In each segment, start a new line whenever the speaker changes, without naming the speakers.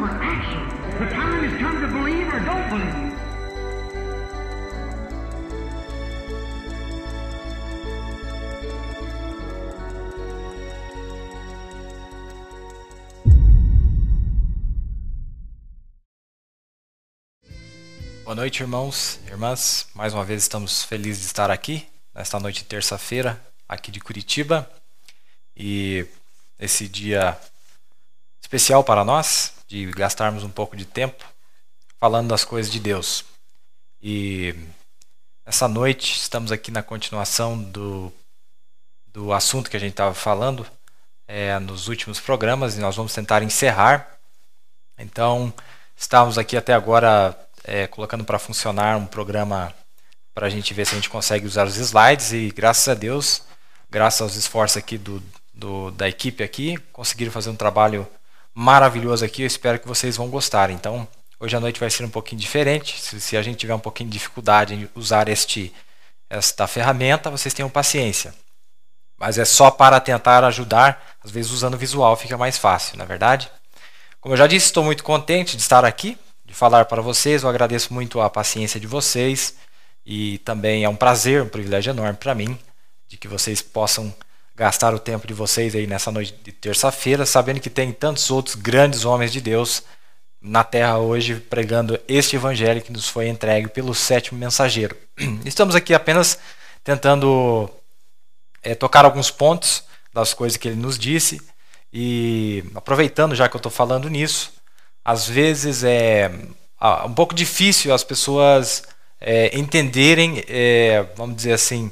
for action. The time has come to believe or don't believe.
Boa noite, irmãos e irmãs. Mais uma vez estamos felizes de estar aqui, nesta noite de terça-feira, aqui de Curitiba. E esse dia especial para nós, de gastarmos um pouco de tempo falando das coisas de Deus. E essa noite estamos aqui na continuação do assunto que a gente estava falando nos últimos programas, e nós vamos tentar encerrar. Então, estávamos aqui até agora colocando para funcionar um programa para a gente ver se a gente consegue usar os slides, e graças a Deus, graças aos esforços aqui da equipe aqui, conseguiram fazer um trabalho maravilhoso aqui. Eu espero que vocês vão gostar. Então, hoje à noite vai ser um pouquinho diferente. Se a gente tiver um pouquinho de dificuldade em usar esta ferramenta, vocês tenham paciência. Mas é só para tentar ajudar. Às vezes usando o visual fica mais fácil, não é verdade? Como eu já disse, estou muito contente de estar aqui, de falar para vocês. Eu agradeço muito a paciência de vocês, e também é um prazer, um privilégio enorme para mim, de que vocês possam gastar o tempo de vocês aí nessa noite de terça-feira, sabendo que tem tantos outros grandes homens de Deus na terra hoje pregando este evangelho que nos foi entregue pelo sétimo mensageiro. Estamos aqui apenas tentando tocar alguns pontos das coisas que ele nos disse, e aproveitando já que eu estou falando nisso, às vezes é um pouco difícil as pessoas entenderem, vamos dizer assim,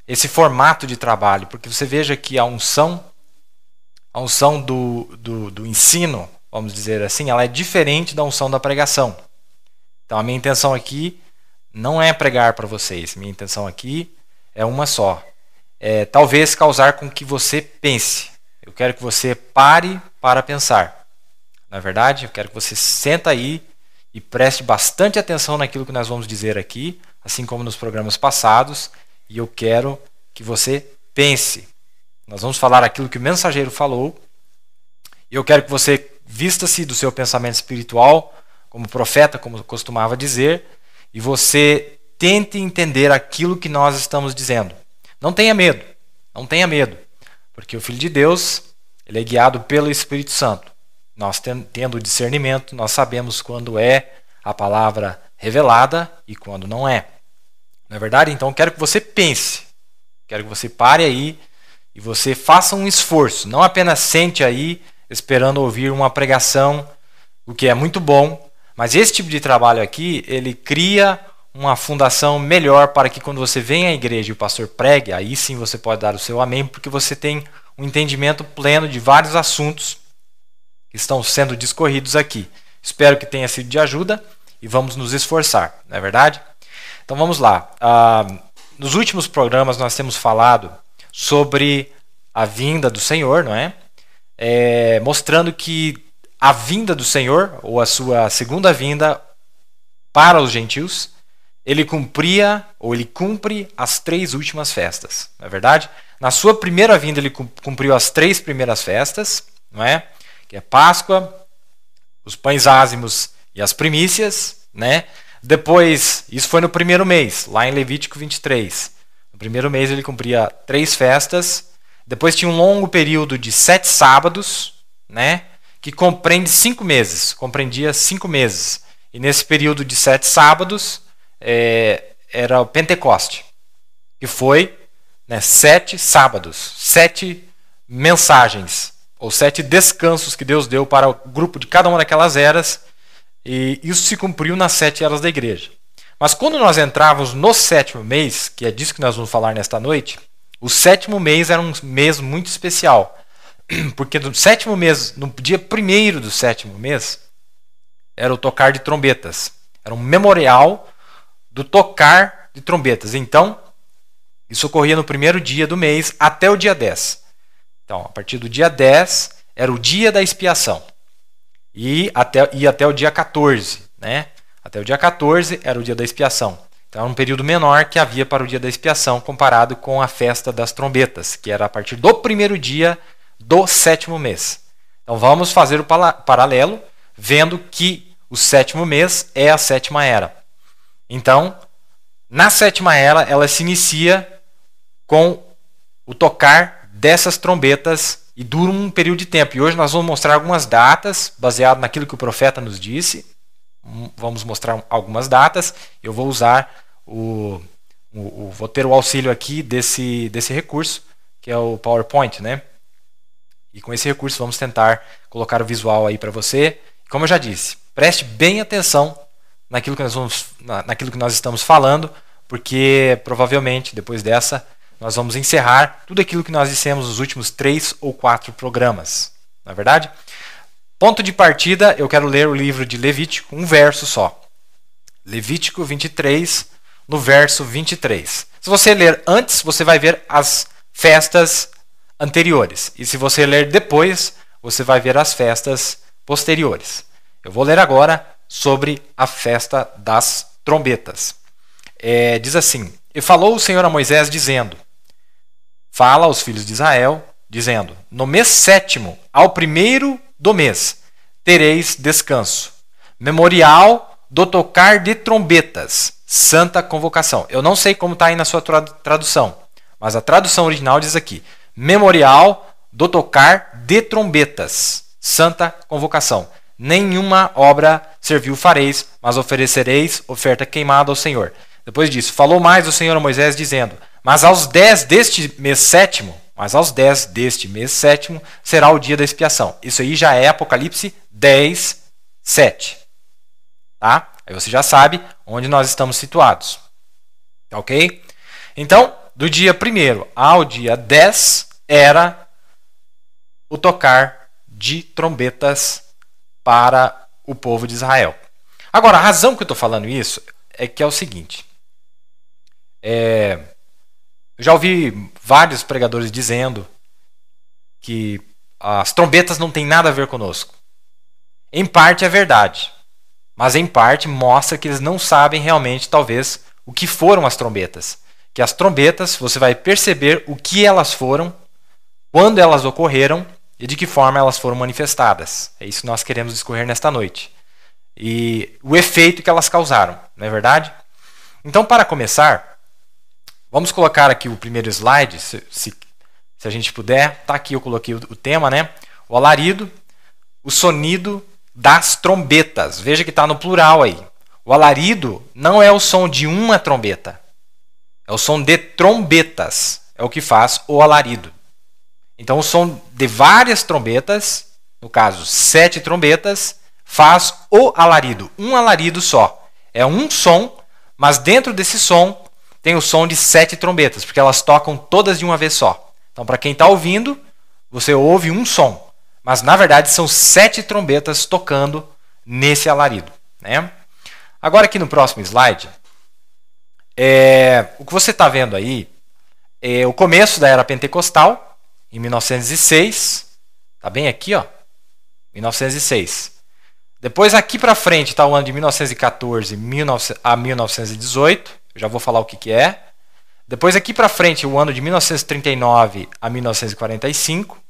esse formato de trabalho, porque você veja que a unção do ensino, vamos dizer assim, ela é diferente da unção da pregação. Então a minha intenção aqui não é pregar para vocês, minha intenção aqui é uma só, talvez causar com que você pense. Eu quero que você pare para pensar. Na verdade, eu quero que você senta aí e preste bastante atenção naquilo que nós vamos dizer aqui, assim como nos programas passados, e eu quero que você pense. Nós vamos falar aquilo que o mensageiro falou, e eu quero que você vista-se do seu pensamento espiritual, como profeta, como eu costumava dizer, e você tente entender aquilo que nós estamos dizendo. Não tenha medo, não tenha medo, porque o Filho de Deus, ele é guiado pelo Espírito Santo. Nós tendo discernimento, nós sabemos quando é a palavra revelada e quando não é. Não é verdade? Então eu quero que você pense. Quero que você pare aí e você faça um esforço. Não apenas sente aí esperando ouvir uma pregação, o que é muito bom, mas esse tipo de trabalho aqui, ele cria uma fundação melhor para que quando você vem à igreja e o pastor pregue, aí sim você pode dar o seu amém, porque você tem um entendimento pleno de vários assuntos que estão sendo discorridos aqui. Espero que tenha sido de ajuda e vamos nos esforçar, não é verdade? Então vamos lá. Nos últimos programas nós temos falado sobre a vinda do Senhor, não é? Mostrando que a vinda do Senhor, ou a sua segunda vinda para os gentios, ele cumpria, ou ele cumpre as 3 últimas festas, não é verdade? Na sua primeira vinda ele cumpriu as 3 primeiras festas, não é? Que é Páscoa, os pães ázimos e as primícias, né? Depois, isso foi no primeiro mês, lá em Levítico 23. No primeiro mês ele cumpria 3 festas. Depois tinha um longo período de 7 sábados, né? Que compreende 5 meses. Compreendia 5 meses. E nesse período de 7 sábados era o Pentecoste, que foi 7 sábados, 7 mensagens, ou 7 descansos que Deus deu para o grupo de cada uma daquelas eras. E isso se cumpriu nas 7 eras da igreja. Mas quando nós entrávamos no 7º mês, que é disso que nós vamos falar nesta noite, o 7º mês era um mês muito especial. Porque no 7º mês, no dia 1º do 7º mês, era o tocar de trombetas. Era um memorial do tocar de trombetas. Então, isso ocorria no primeiro dia do mês até o dia 10. Então, a partir do dia 10, era o dia da expiação. E até o dia 14, né? Até o dia 14 era o dia da expiação. Então era um período menor que havia para o dia da expiação comparado com a festa das trombetas, que era a partir do primeiro dia do 7º mês. Então vamos fazer o paralelo vendo que o sétimo mês é a sétima era. Então, na sétima era, ela se inicia com o tocar dessas trombetas e dura um período de tempo. E hoje nós vamos mostrar algumas datas, baseado naquilo que o profeta nos disse. Vamos mostrar algumas datas. Eu vou usar vou ter o auxílio aqui desse recurso, que é o PowerPoint, né? E com esse recurso vamos tentar colocar o visual aí para você. Como eu já disse, preste bem atenção naquilo que nós estamos falando, porque provavelmente depois dessa nós vamos encerrar tudo aquilo que nós dissemos nos últimos 3 ou 4 programas. Não é verdade? Ponto de partida, eu quero ler o livro de Levítico, um verso só. Levítico 23, no verso 23. Se você ler antes, você vai ver as festas anteriores. E se você ler depois, você vai ver as festas posteriores. Eu vou ler agora sobre a festa das trombetas. Diz assim: E falou o Senhor a Moisés, dizendo: Fala aos filhos de Israel, dizendo: No mês sétimo, ao primeiro do mês, tereis descanso. Memorial do tocar de trombetas, santa convocação. Eu não sei como está aí na sua tradução, mas a tradução original diz aqui: Memorial do tocar de trombetas, santa convocação. Nenhuma obra servil fareis, mas oferecereis oferta queimada ao Senhor. Depois disso, falou mais o Senhor a Moisés, dizendo: Mas aos 10 deste mês sétimo, será o dia da expiação. Isso aí já é Apocalipse 10, 7. Tá? Aí você já sabe onde nós estamos situados. Ok? Então, do dia 1º ao dia 10 era o tocar de trombetas para o povo de Israel. Agora, a razão que eu estou falando isso é que é o seguinte. Eu já ouvi vários pregadores dizendo que as trombetas não têm nada a ver conosco. Em parte é verdade, mas em parte mostra que eles não sabem realmente, talvez, o que foram as trombetas. Que as trombetas, você vai perceber o que elas foram, quando elas ocorreram e de que forma elas foram manifestadas. É isso que nós queremos discorrer nesta noite. E o efeito que elas causaram, não é verdade? Então, para começar, vamos colocar aqui o primeiro slide, se a gente puder. Está aqui, eu coloquei o tema, né? O alarido, o sonido das trombetas. Veja que está no plural aí. O alarido não é o som de uma trombeta. É o som de trombetas. É o que faz o alarido. Então, o som de várias trombetas, no caso, 7 trombetas, faz o alarido. Um alarido só. É um som, mas dentro desse som tem o som de 7 trombetas, porque elas tocam todas de uma vez só. Então, para quem está ouvindo, você ouve um som, mas na verdade são 7 trombetas tocando nesse alarido, né? Agora aqui no próximo slide, o que você está vendo aí é o começo da era pentecostal, em 1906, está bem aqui, ó, 1906. Depois aqui para frente está o ano de 1914 a 1918, eu já vou falar o que é. Depois aqui para frente o ano de 1939 a 1945.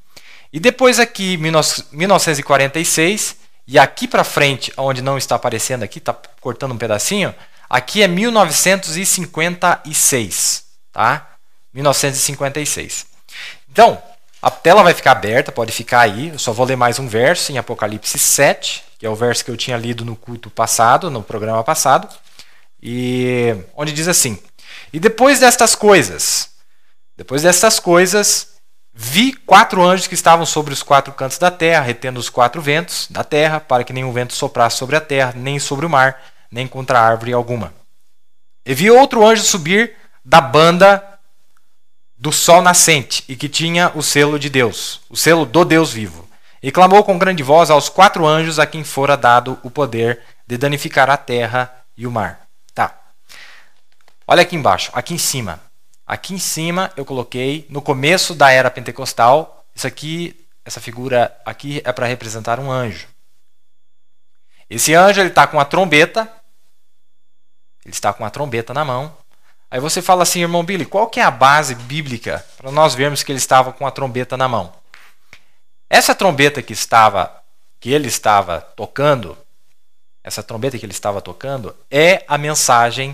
E depois aqui 1946 e aqui para frente, onde não está aparecendo aqui, está cortando um pedacinho, aqui é 1956, tá? 1956. Então, a tela vai ficar aberta, pode ficar aí. Eu só vou ler mais um verso em Apocalipse 7, que é o verso que eu tinha lido no culto passado, no programa passado, e onde diz assim: E depois destas coisas, vi 4 anjos que estavam sobre os 4 cantos da terra, retendo os 4 ventos da terra, para que nenhum vento soprasse sobre a terra, nem sobre o mar, nem contra árvore alguma. E vi outro anjo subir da banda do sol nascente, e que tinha o selo de Deus, o selo do Deus vivo. E clamou com grande voz aos 4 anjos a quem fora dado o poder de danificar a terra e o mar. Tá. Olha aqui embaixo, aqui em cima. Aqui em cima eu coloquei no começo da era pentecostal. Isso aqui, essa figura aqui é para representar um anjo. Esse anjo ele está com a trombeta. Ele está com a trombeta na mão. Aí você fala assim, irmão Billy, qual que é a base bíblica para nós vermos que ele estava com a trombeta na mão? Essa trombeta que estava que ele estava tocando, essa trombeta que ele estava tocando, é a mensagem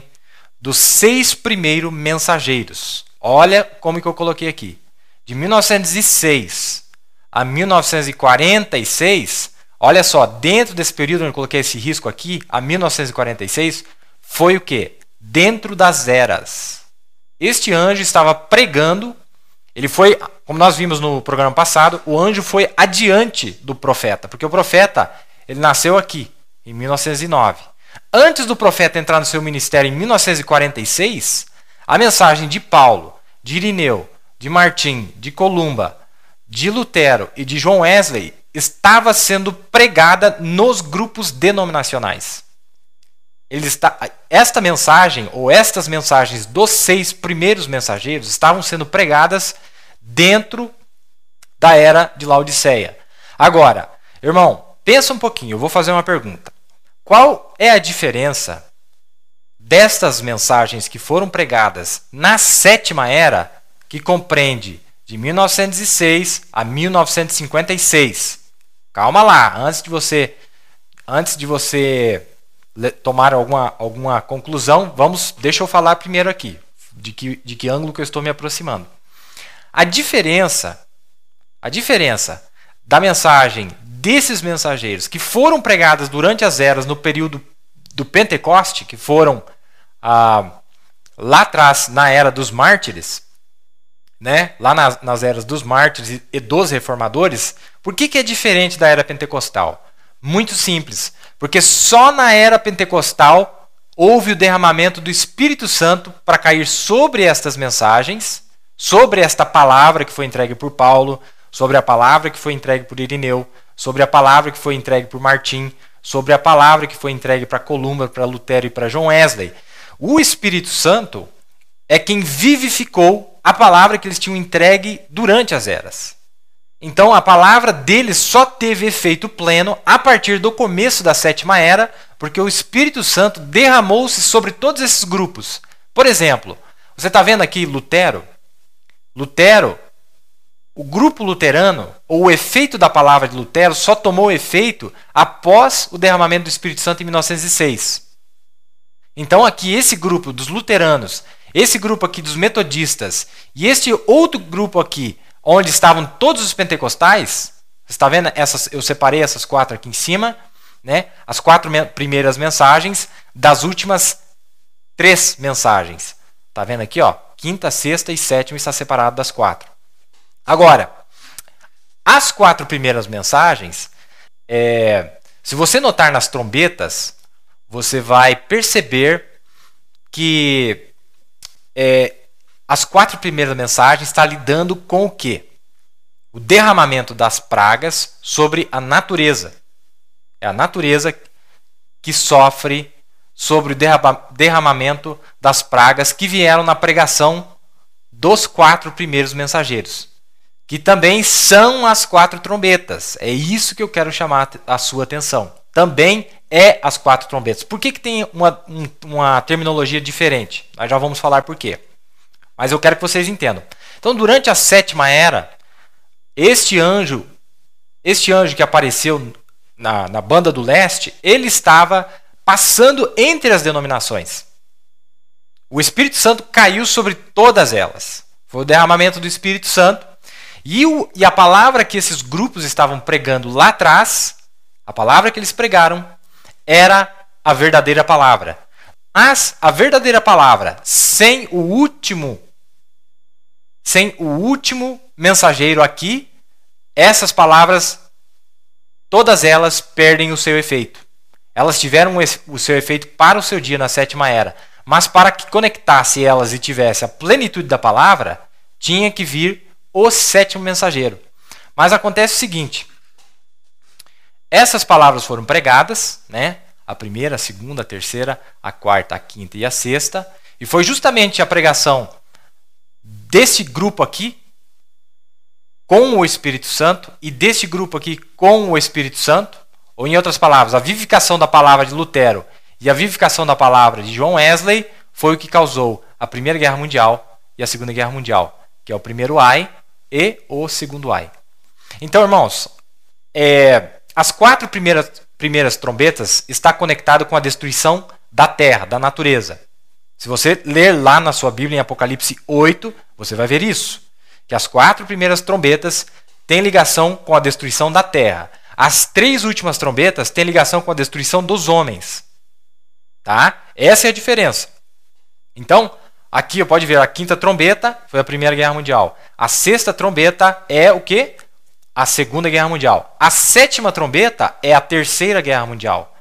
dos 6 primeiros mensageiros. Olha como que eu coloquei aqui. De 1906 a 1946, olha só, dentro desse período onde eu coloquei esse risco aqui, a 1946, foi o quê? Dentro das eras. Este anjo estava pregando, ele foi, como nós vimos no programa passado, o anjo foi adiante do profeta, porque o profeta, ele nasceu aqui, em 1909. Antes do profeta entrar no seu ministério em 1946, a mensagem de Paulo, de Irineu, de Martim, de Columba, de Lutero e de John Wesley estava sendo pregada nos grupos denominacionais. Esta mensagem, ou estas mensagens dos 6 primeiros mensageiros, estavam sendo pregadas dentro da era de Laodiceia. Agora, irmão, pensa um pouquinho, eu vou fazer uma pergunta. Qual é a diferença destas mensagens que foram pregadas na 7ª era, que compreende de 1906 a 1956? Calma lá, antes de você tomar alguma conclusão, deixa eu falar primeiro aqui de que ângulo que eu estou me aproximando. A diferença da mensagem desses mensageiros que foram pregadas durante as eras no período do Pentecoste, que foram lá atrás na era dos mártires, né? Lá nas eras dos mártires e dos reformadores, por que é diferente da era pentecostal? Muito simples, porque só na era pentecostal houve o derramamento do Espírito Santo para cair sobre estas mensagens, sobre esta palavra que foi entregue por Paulo, sobre a palavra que foi entregue por Irineu, sobre a palavra que foi entregue por Martim, sobre a palavra que foi entregue para Columba, para Lutero e para John Wesley. O Espírito Santo é quem vivificou a palavra que eles tinham entregue durante as eras. Então a palavra deles só teve efeito pleno a partir do começo da 7ª era, porque o Espírito Santo derramou-se sobre todos esses grupos. Por exemplo, você está vendo aqui Lutero, o grupo luterano, ou o efeito da palavra de Lutero só tomou efeito após o derramamento do Espírito Santo em 1906. Então aqui esse grupo dos luteranos, esse grupo aqui dos metodistas e este outro grupo aqui, onde estavam todos os pentecostais, você está vendo? Eu separei essas 4 aqui em cima, né? As 4 primeiras mensagens das últimas 3 mensagens. Está vendo aqui? Ó, 5ª, 6ª e 7ª está separado das 4. Agora, as 4 primeiras mensagens, se você notar nas trombetas, você vai perceber que as 4 primeiras mensagens estão lidando com o quê? O derramamento das pragas sobre a natureza. É a natureza que sofre sobre o derramamento das pragas que vieram na pregação dos 4 primeiros mensageiros, que também são as 4 trombetas. É isso que eu quero chamar a sua atenção. Também é as 4 trombetas. Por que tem uma terminologia diferente? Nós já vamos falar por quê. Mas eu quero que vocês entendam. Então, durante a 7ª era, este anjo que apareceu na Banda do Leste, ele estava passando entre as denominações. O Espírito Santo caiu sobre todas elas. Foi o derramamento do Espírito Santo. E a palavra que esses grupos estavam pregando lá atrás, a palavra que eles pregaram, era a verdadeira palavra. Mas a verdadeira palavra, sem o último mensageiro aqui, essas palavras, todas elas perdem o seu efeito. Elas tiveram o seu efeito para o seu dia na 7ª era. Mas para que conectasse elas e tivesse a plenitude da palavra, tinha que vir o 7º mensageiro. Mas acontece o seguinte: essas palavras foram pregadas, né? A primeira, a segunda, a terceira, a quarta, a quinta e a sexta. E foi justamente a pregação desse grupo aqui com o Espírito Santo e desse grupo aqui com o Espírito Santo, ou em outras palavras, a vivificação da palavra de Lutero e a vivificação da palavra de John Wesley foi o que causou a Primeira Guerra Mundial e a Segunda Guerra Mundial, que é o primeiro ai e o segundo ai. Então, irmãos, as 4 primeiras trombetas está conectado com a destruição da terra, da natureza. Se você ler lá na sua Bíblia em Apocalipse 8, você vai ver isso. Que as 4 primeiras trombetas têm ligação com a destruição da terra. As 3 últimas trombetas têm ligação com a destruição dos homens. Tá? Essa é a diferença. Então, aqui pode ver a 5ª trombeta foi a Primeira Guerra Mundial. A 6ª trombeta é o quê? A Segunda Guerra Mundial. A 7ª trombeta é a Terceira Guerra Mundial.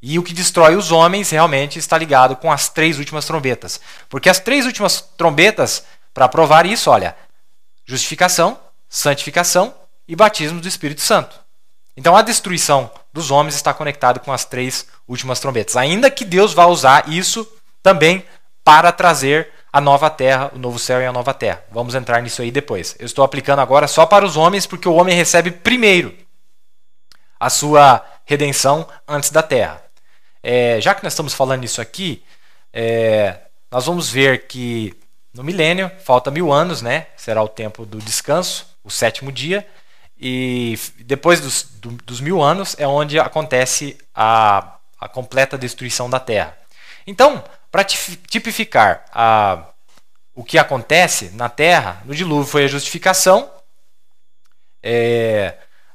E o que destrói os homens realmente está ligado com as 3 últimas trombetas. Porque as 3 últimas trombetas, para provar isso, olha, justificação, santificação e batismo do Espírito Santo. Então a destruição dos homens está conectada com as 3 últimas trombetas. Ainda que Deus vá usar isso também para trazer a nova terra, o novo céu e a nova terra. Vamos entrar nisso aí depois. Eu estou aplicando agora só para os homens, porque o homem recebe primeiro a sua redenção antes da terra. Já que nós estamos falando isso aqui, nós vamos ver que no milênio, falta 1000 anos, né? Será o tempo do descanso, o 7º dia, e depois dos 1000 anos é onde acontece a completa destruição da terra. Então, para tipificar o que acontece na terra, no dilúvio foi a justificação,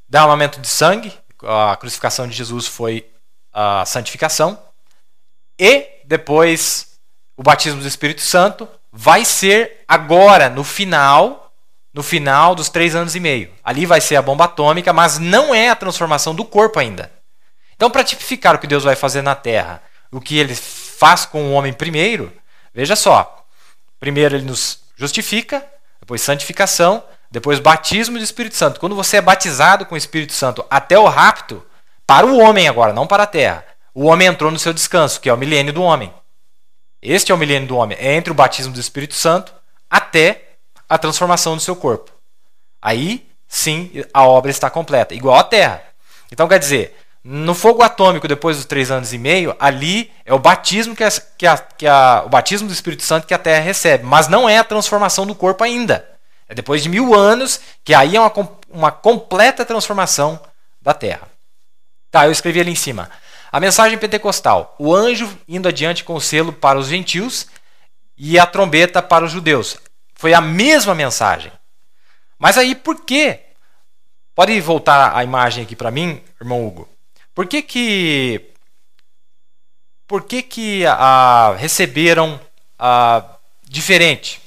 derramamento de sangue, a crucificação de Jesus foi a santificação, e depois o batismo do Espírito Santo vai ser agora no final dos 3 anos e meio. Ali vai ser a bomba atômica, mas não é a transformação do corpo ainda. Então, para tipificar o que Deus vai fazer na terra, o que ele faz com o homem primeiro, veja só. Primeiro ele nos justifica, depois santificação, depois batismo do Espírito Santo. Quando você é batizado com o Espírito Santo até o rapto, para o homem agora, não para a terra, o homem entrou no seu descanso, que é o milênio do homem. Este é o milênio do homem, é entre o batismo do Espírito Santo até a transformação do seu corpo. Aí, sim, a obra está completa, igual à terra. Então, quer dizer, no fogo atômico, depois dos 3 anos e meio, ali é o batismo o batismo do Espírito Santo que a terra recebe, mas não é a transformação do corpo ainda. É depois de 1000 anos que aí é uma completa transformação da terra. Tá, eu escrevi ali em cima. A mensagem pentecostal, o anjo indo adiante com o selo para os gentios e a trombeta para os judeus. Foi a mesma mensagem. Mas aí por quê? Pode voltar a imagem aqui para mim, irmão Hugo. Por que receberam diferente?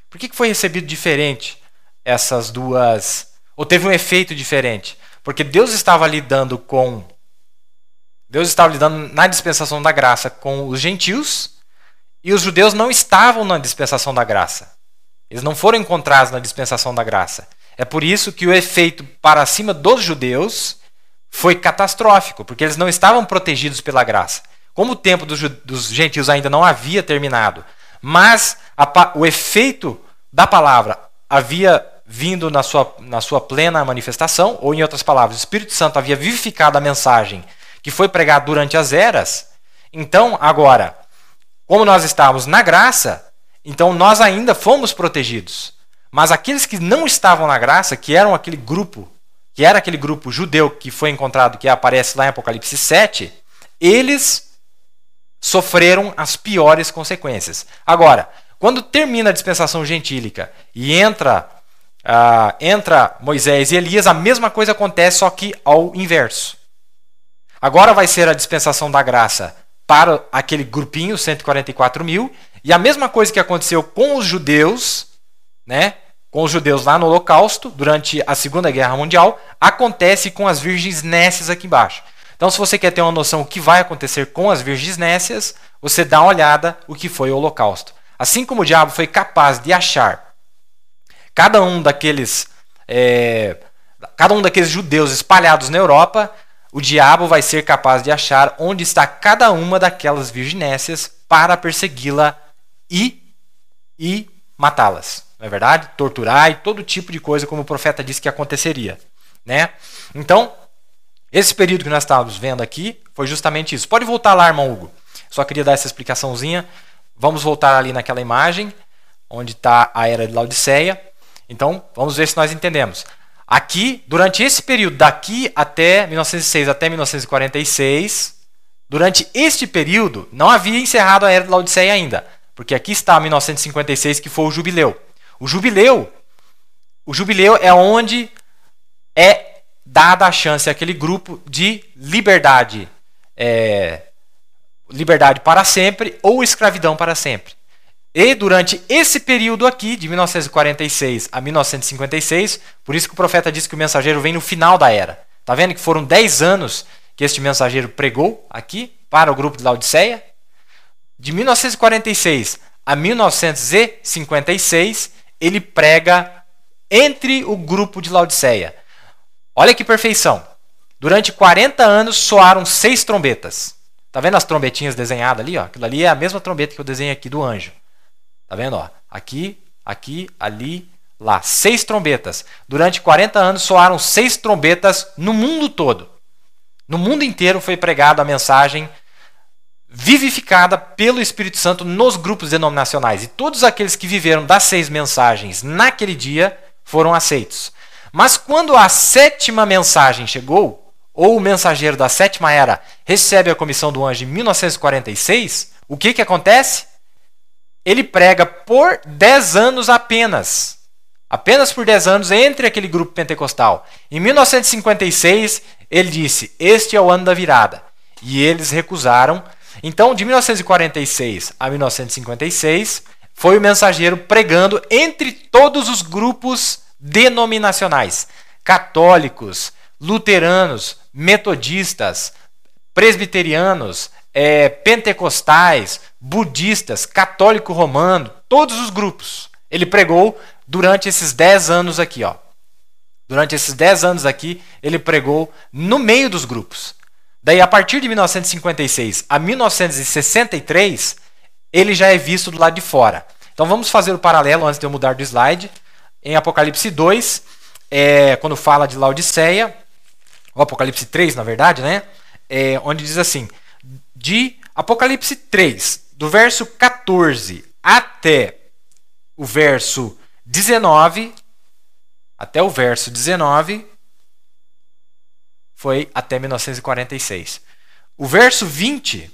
Por que foi recebido diferente essas duas? Ou teve um efeito diferente? Porque Deus estava lidando na dispensação da graça com os gentios e os judeus não estavam na dispensação da graça. Eles não foram encontrados na dispensação da graça. É por isso que o efeito para cima dos judeus foi catastrófico, porque eles não estavam protegidos pela graça. Como o tempo dos gentios ainda não havia terminado, mas o efeito da palavra havia vindo na sua plena manifestação, ou em outras palavras, o Espírito Santo havia vivificado a mensagem que foi pregada durante as eras. Então, agora, como nós estávamos na graça, então nós ainda fomos protegidos. Mas aqueles que não estavam na graça, que era aquele grupo judeu que foi encontrado, que aparece lá em Apocalipse 7, eles sofreram as piores consequências. Agora, quando termina a dispensação gentílica e entra Moisés e Elias, a mesma coisa acontece, só que ao inverso. Agora vai ser a dispensação da graça para aquele grupinho, 144 mil, e a mesma coisa que aconteceu com os judeus, né? Com os judeus lá no Holocausto, durante a Segunda Guerra Mundial, acontece com as virgens nécias aqui embaixo. Então, se você quer ter uma noção do que vai acontecer com as virgens nécias, você dá uma olhada o que foi o Holocausto. Assim como o diabo foi capaz de achar cada um daqueles judeus espalhados na Europa, o diabo vai ser capaz de achar onde está cada uma daquelas virgens nécias para persegui-la e matá-las. Não é verdade? Torturar e todo tipo de coisa, como o profeta disse que aconteceria. Né? Então, esse período que nós estávamos vendo aqui foi justamente isso. Pode voltar lá, irmão Hugo. Só queria dar essa explicaçãozinha. Vamos voltar ali naquela imagem, onde está a era de Laodiceia. Então, vamos ver se nós entendemos. Aqui, durante esse período, daqui até 1906 até 1946, durante este período, não havia encerrado a Era de Laodiceia ainda. Porque aqui está 1956, que foi o jubileu. O jubileu é onde é dada a chance àquele grupo de liberdade. Liberdade para sempre ou escravidão para sempre. E durante esse período aqui, de 1946 a 1956, por isso que o profeta disse que o mensageiro vem no final da era. Está vendo que foram 10 anos que este mensageiro pregou aqui para o grupo de Laodiceia? De 1946 a 1956, ele prega entre o grupo de Laodiceia. Olha que perfeição. Durante 40 anos soaram 6 trombetas. Tá vendo as trombetinhas desenhadas ali? Ó? Aquilo ali é a mesma trombeta que eu desenhei aqui do anjo. Tá vendo? Ó? Aqui, aqui, ali, lá. 6 trombetas. Durante 40 anos soaram 6 trombetas no mundo todo. No mundo inteiro foi pregada a mensagem vivificada pelo Espírito Santo nos grupos denominacionais. E todos aqueles que viveram das 6 mensagens naquele dia foram aceitos. Mas quando a 7ª mensagem chegou, ou o mensageiro da 7ª era recebe a comissão do anjo em 1946, o que acontece? Ele prega por 10 anos apenas. Apenas por 10 anos entre aquele grupo pentecostal. Em 1956, ele disse, este é o ano da virada. E eles recusaram. Então, de 1946 a 1956, foi o mensageiro pregando entre todos os grupos denominacionais. Católicos, luteranos, metodistas, presbiterianos, pentecostais, budistas, católico romano, todos os grupos. Ele pregou durante esses 10 anos aqui. Ó. Durante esses 10 anos aqui, ele pregou no meio dos grupos. Daí, a partir de 1956 a 1963, ele já é visto do lado de fora. Então, vamos fazer o paralelo antes de eu mudar do slide. Em Apocalipse 2, quando fala de Laodiceia, ou Apocalipse 3, na verdade, né? Onde diz assim, de Apocalipse 3, do verso 14 até o verso 19, foi até 1946. O verso 20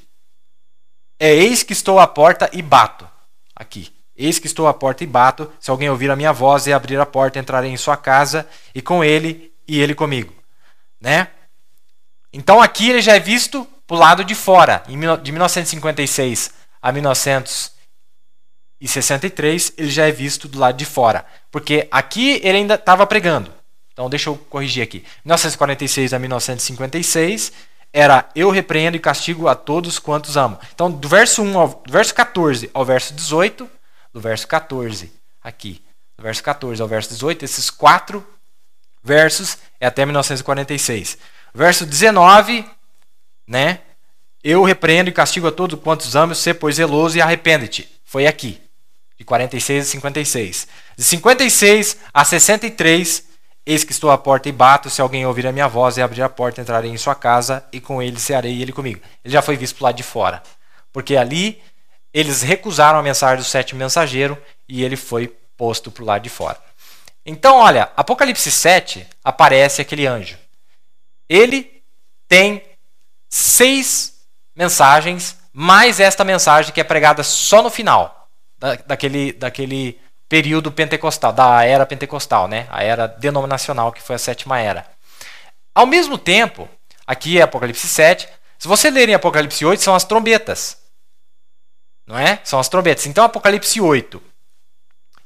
eis que estou à porta e bato. Aqui. Eis que estou à porta e bato. Se alguém ouvir a minha voz e abrir a porta, entrarei em sua casa e com ele e ele comigo. Né? Então aqui ele já é visto para o lado de fora. De 1956 a 1963, ele já é visto do lado de fora. Porque aqui ele ainda estava pregando. Então, deixa eu corrigir aqui. 1946 a 1956 era eu repreendo e castigo a todos quantos amo. Então, do verso 14 ao verso 18, do verso 14 aqui, do verso 14 ao verso 18, esses 4 versos é até 1946. Verso 19, né? Eu repreendo e castigo a todos quantos amo, sê pois zeloso e arrepende-te. Foi aqui, de 46 a 56. De 56 a 63, eis que estou à porta e bato, se alguém ouvir a minha voz e abrir a porta, entrarei em sua casa e com ele cearei e ele comigo. Ele já foi visto para o lado de fora. Porque ali eles recusaram a mensagem do 7º mensageiro e ele foi posto para o lado de fora. Então, olha, Apocalipse 7 aparece aquele anjo. Ele tem 6 mensagens, mais esta mensagem que é pregada só no final daquele período pentecostal, da era pentecostal, né? A era denominacional, que foi a 7ª era. Ao mesmo tempo, aqui é Apocalipse 7, se você ler em Apocalipse 8, são as trombetas. Não é? São as trombetas. Então, Apocalipse 8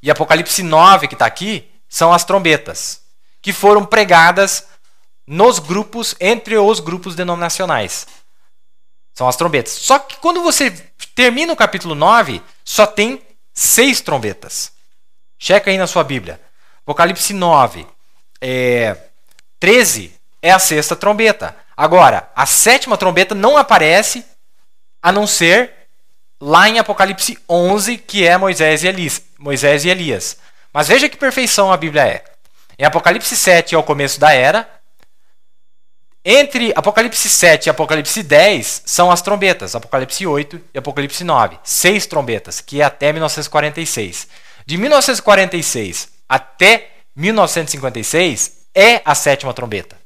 e Apocalipse 9, que está aqui, são as trombetas, que foram pregadas nos grupos, entre os grupos denominacionais. São as trombetas. Só que quando você termina o capítulo 9, só tem 6 trombetas. Checa aí na sua Bíblia. Apocalipse 9, 13 é a 6ª trombeta. Agora, a 7ª trombeta não aparece a não ser lá em Apocalipse 11, que é Moisés e Elias. Mas veja que perfeição a Bíblia é. Em Apocalipse 7 é o começo da era. Entre Apocalipse 7 e Apocalipse 10 são as trombetas. Apocalipse 8 e Apocalipse 9. 6 trombetas, que é até 1946. De 1946 até 1956 é a sétima trombeta.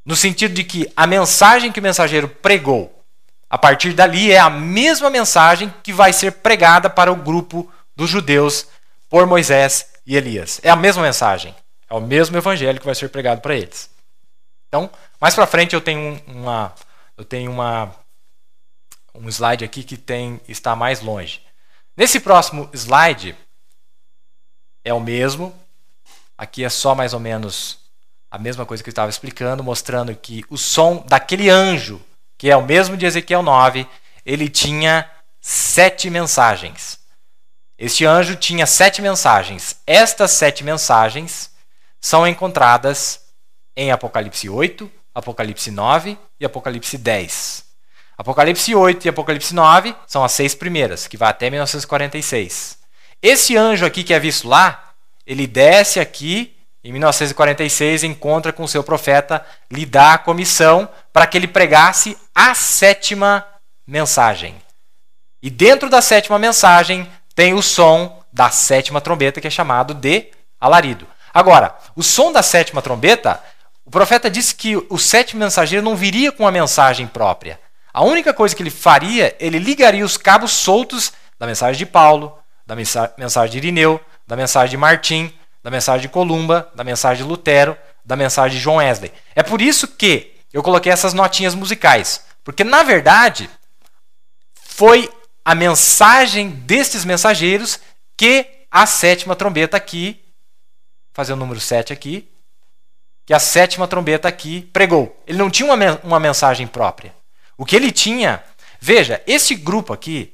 No sentido de que a mensagem que o mensageiro pregou, a partir dali é a mesma mensagem que vai ser pregada para o grupo dos judeus por Moisés e Elias. É a mesma mensagem. É o mesmo evangelho que vai ser pregado para eles. Então, mais para frente eu tenho um slide aqui que está mais longe. Nesse próximo slide é o mesmo. Aqui é só mais ou menos a mesma coisa que eu estava explicando, mostrando que o som daquele anjo, que é o mesmo de Ezequiel 9, ele tinha 7 mensagens. Este anjo tinha 7 mensagens. Estas 7 mensagens são encontradas em Apocalipse 8, Apocalipse 9 e Apocalipse 10. Apocalipse 8 e Apocalipse 9 são as 6 primeiras, que vai até 1946. Esse anjo aqui que é visto lá, ele desce aqui em 1946, encontra com o seu profeta, lhe dá a comissão para que ele pregasse a 7ª mensagem. E dentro da 7ª mensagem tem o som da 7ª trombeta, que é chamado de alarido. Agora, o som da 7ª trombeta, o profeta disse que o 7º mensageiro não viria com a mensagem própria. A única coisa que ele faria, ele ligaria os cabos soltos da mensagem de Paulo, da mensagem de Irineu, da mensagem de Martim, da mensagem de Columba, da mensagem de Lutero, da mensagem de John Wesley. É por isso que eu coloquei essas notinhas musicais. Porque, na verdade, foi a mensagem destes mensageiros que a 7ª trombeta aqui, fazer o número 7 aqui, que a 7ª trombeta aqui pregou. Ele não tinha uma mensagem própria. O que ele tinha... Veja, esse grupo aqui,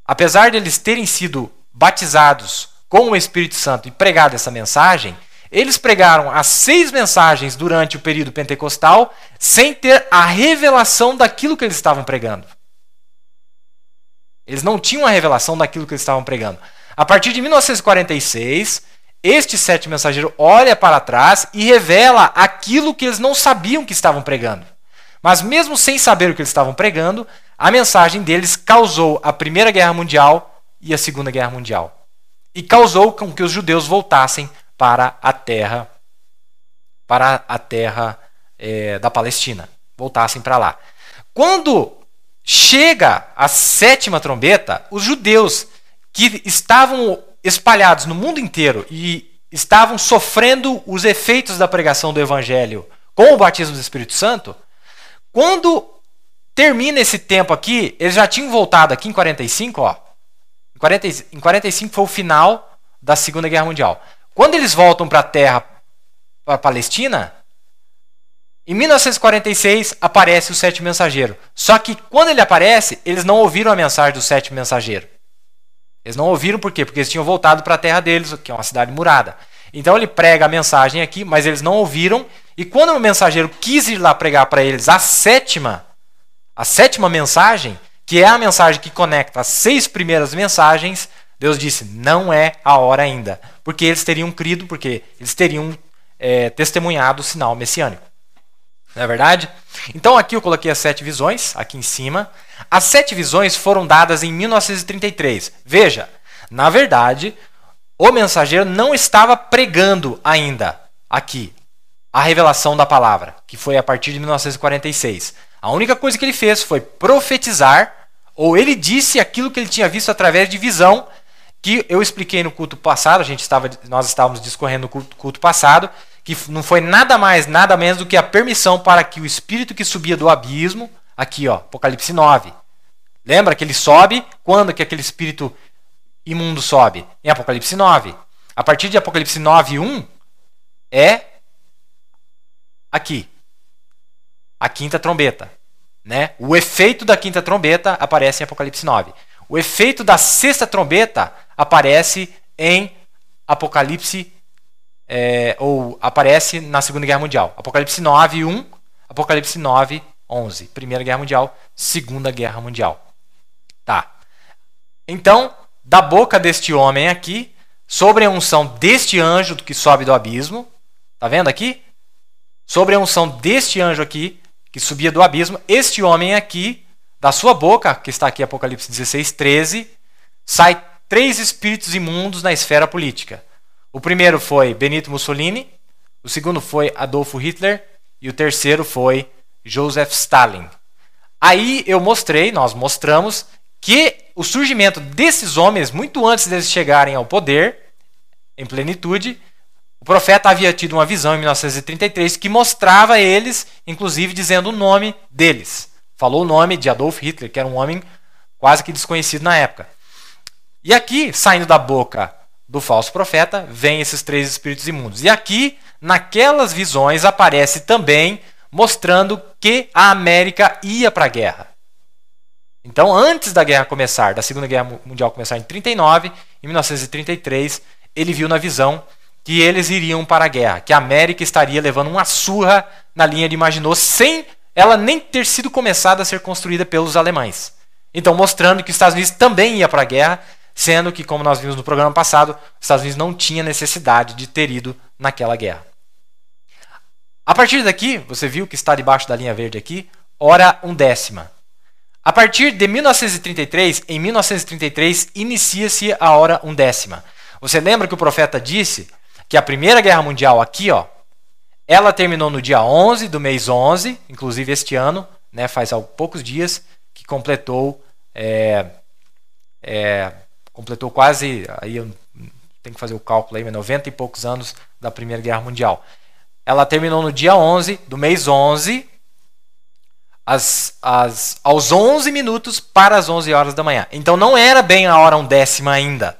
apesar de eles terem sido batizados com o Espírito Santo e pregado essa mensagem, eles pregaram as 6 mensagens durante o período pentecostal sem ter a revelação daquilo que eles estavam pregando. Eles não tinham a revelação daquilo que eles estavam pregando. A partir de 1946, este 7º mensageiro olha para trás e revela aquilo que eles não sabiam que estavam pregando. Mas mesmo sem saber o que eles estavam pregando, a mensagem deles causou a Primeira Guerra Mundial e a Segunda Guerra Mundial. E causou com que os judeus voltassem para a terra da Palestina. Voltassem para lá. Quando chega a 7ª trombeta, os judeus que estavam espalhados no mundo inteiro e estavam sofrendo os efeitos da pregação do Evangelho com o batismo do Espírito Santo, quando termina esse tempo aqui, eles já tinham voltado aqui em 45, ó. Em 45 foi o final da Segunda Guerra Mundial. Quando eles voltam para a terra, para a Palestina, em 1946 aparece o 7º mensageiro. Só que quando ele aparece, eles não ouviram a mensagem do 7º mensageiro. Eles não ouviram por quê? Porque eles tinham voltado para a terra deles, que é uma cidade murada. Então ele prega a mensagem aqui, mas eles não ouviram. E quando o mensageiro quis ir lá pregar para eles a sétima mensagem, que é a mensagem que conecta as 6 primeiras mensagens, Deus disse, não é a hora ainda. Porque eles teriam crido, porque eles teriam testemunhado o sinal messiânico. Não é verdade? Então aqui eu coloquei as 7 visões, aqui em cima. As 7 visões foram dadas em 1933. Veja, na verdade, o mensageiro não estava pregando ainda aqui a revelação da palavra, que foi a partir de 1946. A única coisa que ele fez foi profetizar, ou ele disse aquilo que ele tinha visto através de visão, que eu expliquei no culto passado, nós estávamos discorrendo no culto passado, que não foi nada mais, nada menos do que a permissão para que o espírito que subia do abismo, aqui ó, Apocalipse 9, lembra que ele sobe, quando que aquele espírito imundo sobe? Em Apocalipse 9. A partir de Apocalipse 9:1 é aqui, a 5ª trombeta. Né? O efeito da 5ª trombeta aparece em Apocalipse 9. O efeito da 6ª trombeta aparece em Apocalipse, ou aparece na Segunda Guerra Mundial. Apocalipse 9:1, Apocalipse 9:11. Primeira Guerra Mundial, Segunda Guerra Mundial. Tá. Então, da boca deste homem aqui, sobre a unção deste anjo que sobe do abismo, tá vendo aqui? Sobre a unção deste anjo aqui, que subia do abismo, este homem aqui, da sua boca, que está aqui Apocalipse 16:13, sai 3 espíritos imundos na esfera política. O primeiro foi Benito Mussolini, o segundo foi Adolf Hitler e o terceiro foi Joseph Stalin. Aí nós mostramos que o surgimento desses homens, muito antes deles chegarem ao poder, em plenitude, o profeta havia tido uma visão em 1933 que mostrava eles, inclusive dizendo o nome deles. Falou o nome de Adolf Hitler, que era um homem quase que desconhecido na época. E aqui, saindo da boca do falso profeta, vem esses 3 espíritos imundos. E aqui, naquelas visões, aparece também mostrando que a América ia para a guerra. Então, antes da guerra começar, da Segunda Guerra Mundial começar em 1939, em 1933, ele viu na visão que eles iriam para a guerra, que a América estaria levando uma surra na linha de Maginot, sem ela nem ter sido começada a ser construída pelos alemães. Então, mostrando que os Estados Unidos também ia para a guerra, sendo que, como nós vimos no programa passado, os Estados Unidos não tinha necessidade de ter ido naquela guerra. A partir daqui, você viu que está debaixo da linha verde aqui, hora undécima. A partir de 1933, em 1933, inicia-se a hora undécima. Você lembra que o profeta disse que a Primeira Guerra Mundial aqui, ela terminou no dia 11 do mês 11, inclusive este ano, né, faz poucos dias, que completou quase, aí eu tenho que fazer o cálculo aí, mas 90 e poucos anos da Primeira Guerra Mundial. Ela terminou no dia 11 do mês 11, aos 11 minutos para as 11 horas da manhã. Então não era bem a hora undécima ainda.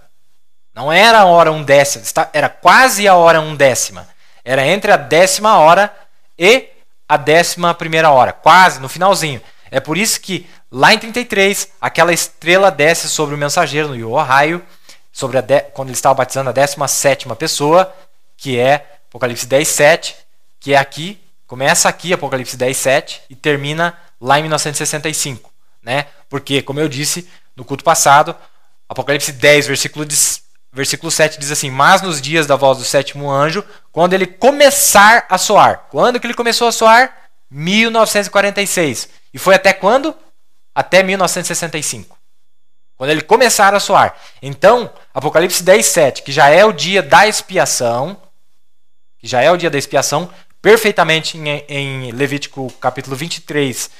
Não era a hora undécima, era quase a hora undécima. Era entre a 10ª hora e a 11ª hora, quase no finalzinho. É por isso que lá em 33, aquela estrela desce sobre o mensageiro no Ohio, quando ele estava batizando a 17ª pessoa, que é Apocalipse 10:7, que é aqui, começa aqui Apocalipse 10:7 e termina lá em 1965, né? Porque, como eu disse no culto passado, Apocalipse 10, versículo 7 diz assim: mas nos dias da voz do 7º anjo, quando ele começar a soar. Quando que ele começou a soar? 1946. E foi até quando? Até 1965. Quando ele começar a soar. Então, Apocalipse 10:7, que já é o dia da expiação, perfeitamente em Levítico capítulo 23,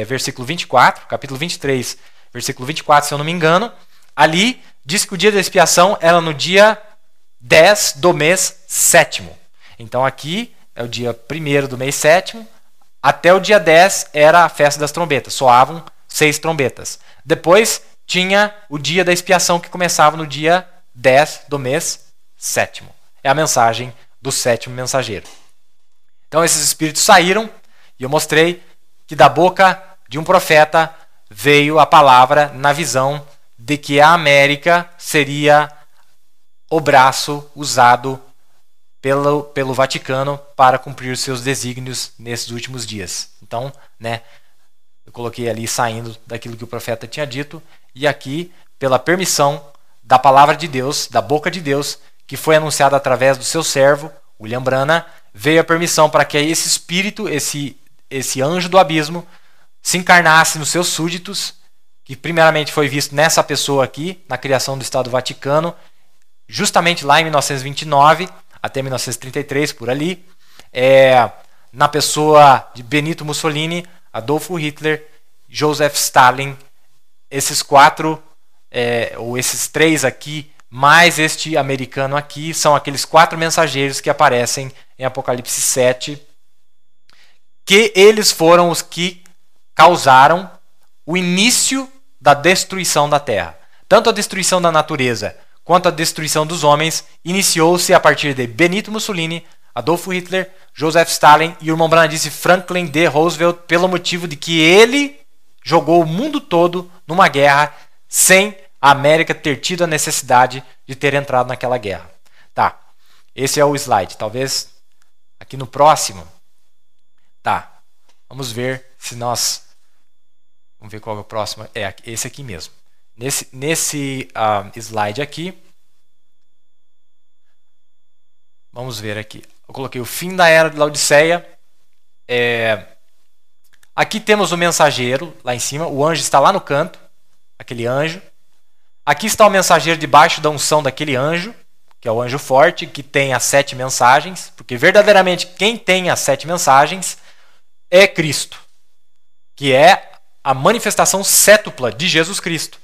versículo 24, capítulo 23, versículo 24, se eu não me engano, ali diz que o dia da expiação era no dia 10 do mês 7º. Então aqui é o dia 1º do mês 7º, até o dia 10 era a festa das trombetas, soavam 6 trombetas. Depois tinha o dia da expiação que começava no dia 10 do mês 7º. É a mensagem do 7º mensageiro. Então esses espíritos saíram e eu mostrei que da boca de um profeta veio a palavra na visão de que a América seria o braço usado pelo Vaticano para cumprir seus desígnios nesses últimos dias. Então, né, eu coloquei ali saindo daquilo que o profeta tinha dito, e aqui, pela permissão da palavra de Deus, da boca de Deus, que foi anunciada através do seu servo, William Branham, veio a permissão para que esse espírito, esse anjo do abismo, se encarnasse nos seus súditos, que primeiramente foi visto nessa pessoa aqui, na criação do Estado do Vaticano, justamente lá em 1929, até 1933, por ali, na pessoa de Benito Mussolini, Adolfo Hitler, Joseph Stalin, esses 4, ou esses 3 aqui, mais este americano aqui, são aqueles 4 mensageiros que aparecem em Apocalipse 7, que eles foram os que causaram o início da destruição da Terra. Tanto a destruição da natureza quanto a destruição dos homens iniciou-se a partir de Benito Mussolini, Adolfo Hitler, Joseph Stalin e o irmão Branham disse Franklin D. Roosevelt, pelo motivo de que ele jogou o mundo todo numa guerra sem a América ter tido a necessidade de ter entrado naquela guerra. Tá, esse é o slide. Talvez aqui no próximo. Tá, vamos ver se nós... Vamos ver qual é o próximo. É esse aqui mesmo. Nesse slide aqui, vamos ver aqui. Eu coloquei o fim da era de Laodiceia. Aqui temos o mensageiro lá em cima. O anjo está lá no canto. Aquele anjo. Aqui está o mensageiro debaixo da unção daquele anjo, que é o anjo forte, que tem as 7 mensagens, porque verdadeiramente quem tem as 7 mensagens é Cristo, que é a manifestação cétupla de Jesus Cristo.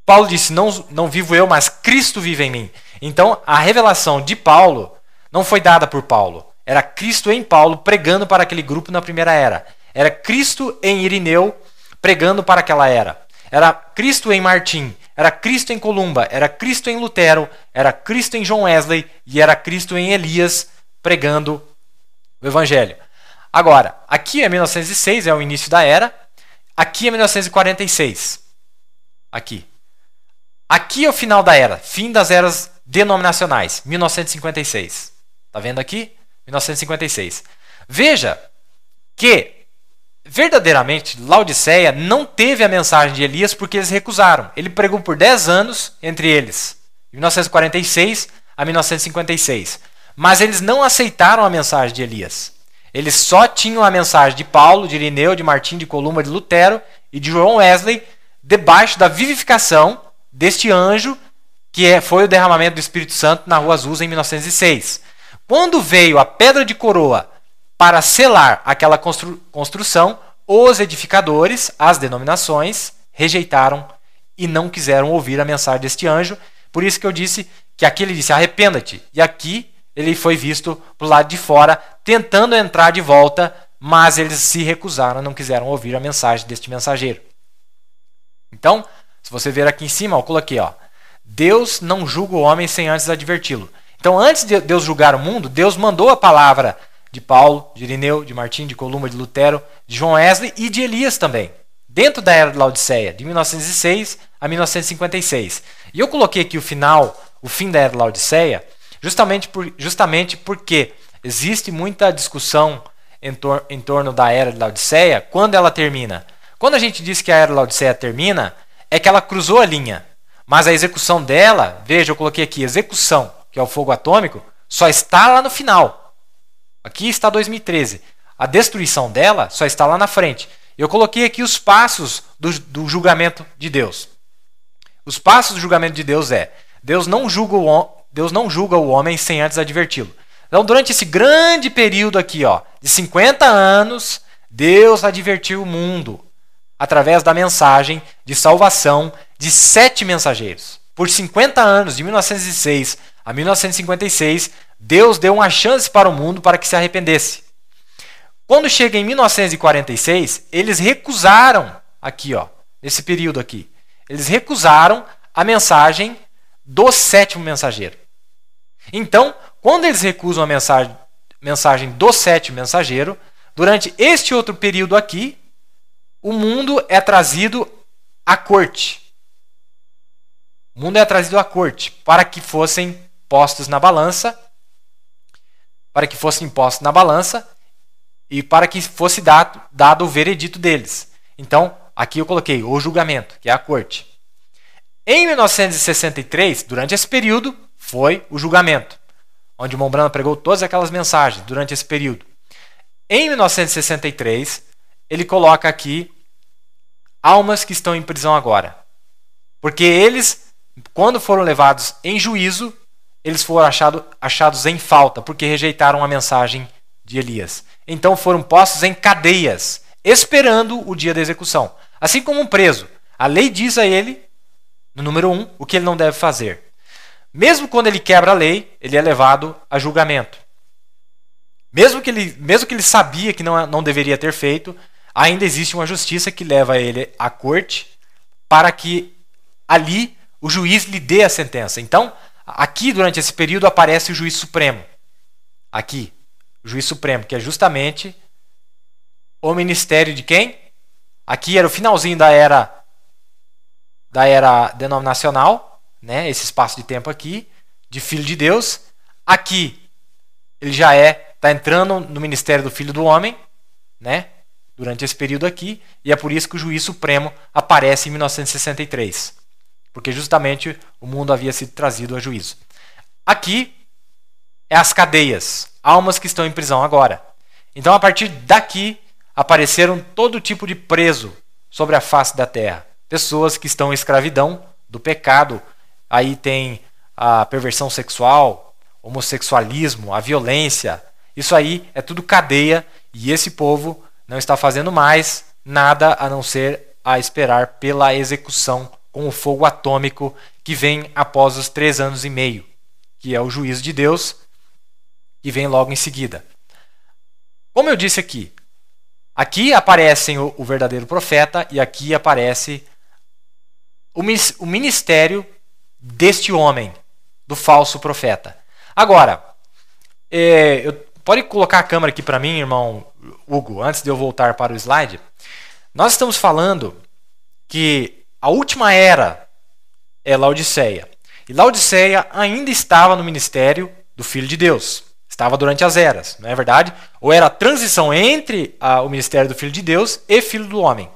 Paulo disse, não vivo eu, mas Cristo vive em mim. Então, a revelação de Paulo não foi dada por Paulo. Era Cristo em Paulo pregando para aquele grupo na primeira era. Era Cristo em Irineu pregando para aquela era. Era Cristo em Martim. Era Cristo em Columba. Era Cristo em Lutero. Era Cristo em John Wesley. E era Cristo em Elias pregando o Evangelho. Agora, aqui é 1906, é o início da era. Aqui é 1946. Aqui. Aqui é o final da era. Fim das eras denominacionais. 1956. Tá vendo aqui? 1956. Veja que, verdadeiramente, Laodiceia não teve a mensagem de Elias porque eles recusaram. Ele pregou por 10 anos entre eles. De 1946 a 1956. Mas eles não aceitaram a mensagem de Elias. Eles só tinham a mensagem de Paulo, de Irineu, de Martim, de Columba, de Lutero e de John Wesley debaixo da vivificação deste anjo que foi o derramamento do Espírito Santo na Rua Azusa em 1906. Quando veio a pedra de coroa para selar aquela construção, os edificadores, as denominações, rejeitaram e não quiseram ouvir a mensagem deste anjo. Por isso que eu disse que aqui ele disse, arrependa-te. E aqui ele foi visto para o lado de fora, tentando entrar de volta, mas eles se recusaram, não quiseram ouvir a mensagem deste mensageiro. Então, se você ver aqui em cima, eu coloquei, Deus não julga o homem sem antes adverti-lo. Então, antes de Deus julgar o mundo, Deus mandou a palavra de Paulo, de Irineu, de Martim, de Columba, de Lutero, de John Wesley e de Elias também, dentro da era de Laodiceia, de 1906 a 1956. E eu coloquei aqui o fim da era de Laodiceia, justamente porque existe muita discussão em torno da era de Laodiceia, quando ela termina. Quando a gente diz que a era de Laodiceia termina, é que ela cruzou a linha. Mas a execução dela, veja, eu coloquei aqui, execução, que é o fogo atômico, só está lá no final. Aqui está 2013. A destruição dela só está lá na frente. Eu coloquei aqui os passos do julgamento de Deus. Os passos do julgamento de Deus Deus não julga o homem sem antes adverti-lo. Então, durante esse grande período aqui, de 50 anos, Deus advertiu o mundo através da mensagem de salvação de 7 mensageiros. Por 50 anos, de 1906 a 1956, Deus deu uma chance para o mundo para que se arrependesse. Quando chega em 1946, eles recusaram, aqui, nesse período aqui, eles recusaram a mensagem do 7º mensageiro. Então, quando eles recusam a mensagem do 7º mensageiro, durante este outro período aqui, o mundo é trazido à corte. O mundo é trazido à corte para que fossem postos na balança, e para que fosse dado o veredito deles. Então, aqui eu coloquei o julgamento, que é a corte. Em 1963, durante esse período, foi o julgamento, onde Mombrana pregou todas aquelas mensagens durante esse período. Em 1963, ele coloca aqui almas que estão em prisão agora. Porque eles, quando foram levados em juízo, eles foram achados em falta, porque rejeitaram a mensagem de Elias. Então foram postos em cadeias, esperando o dia da execução. Assim como um preso. A lei diz a ele, no número 1, o que ele não deve fazer. Mesmo quando ele quebra a lei, ele é levado a julgamento. Mesmo que ele sabia que não deveria ter feito, ainda existe uma justiça que leva ele à corte para que ali o juiz lhe dê a sentença. Então, aqui durante esse período aparece o juiz supremo. Aqui, o juiz supremo, que é justamente o ministério de quem? Aqui era o finalzinho da era denominacional, né? Esse espaço de tempo aqui, de Filho de Deus. Aqui, ele já está entrando no ministério do Filho do Homem, né? Durante esse período aqui, e é por isso que o juiz supremo aparece em 1963, porque justamente o mundo havia sido trazido a juízo. Aqui é as cadeias, almas que estão em prisão agora. Então, a partir daqui, apareceram todo tipo de preso sobre a face da terra. Pessoas que estão em escravidão do pecado. Aí tem a perversão sexual, homossexualismo, a violência. Isso aí é tudo cadeia e esse povo não está fazendo mais nada a não ser a esperar pela execução com o fogo atômico que vem após os 3 anos e meio, que é o juízo de Deus, que vem logo em seguida. Como eu disse aqui aparecem o verdadeiro profeta e aqui aparece o ministério deste homem, do falso profeta. Agora, pode colocar a câmera aqui para mim, irmão Hugo, antes de eu voltar para o slide. Nós estamos falando que a última era é Laodiceia. E Laodiceia ainda estava no ministério do Filho de Deus. Estava durante as eras, não é verdade? Ou era a transição entre o ministério do Filho de Deus e Filho do Homem.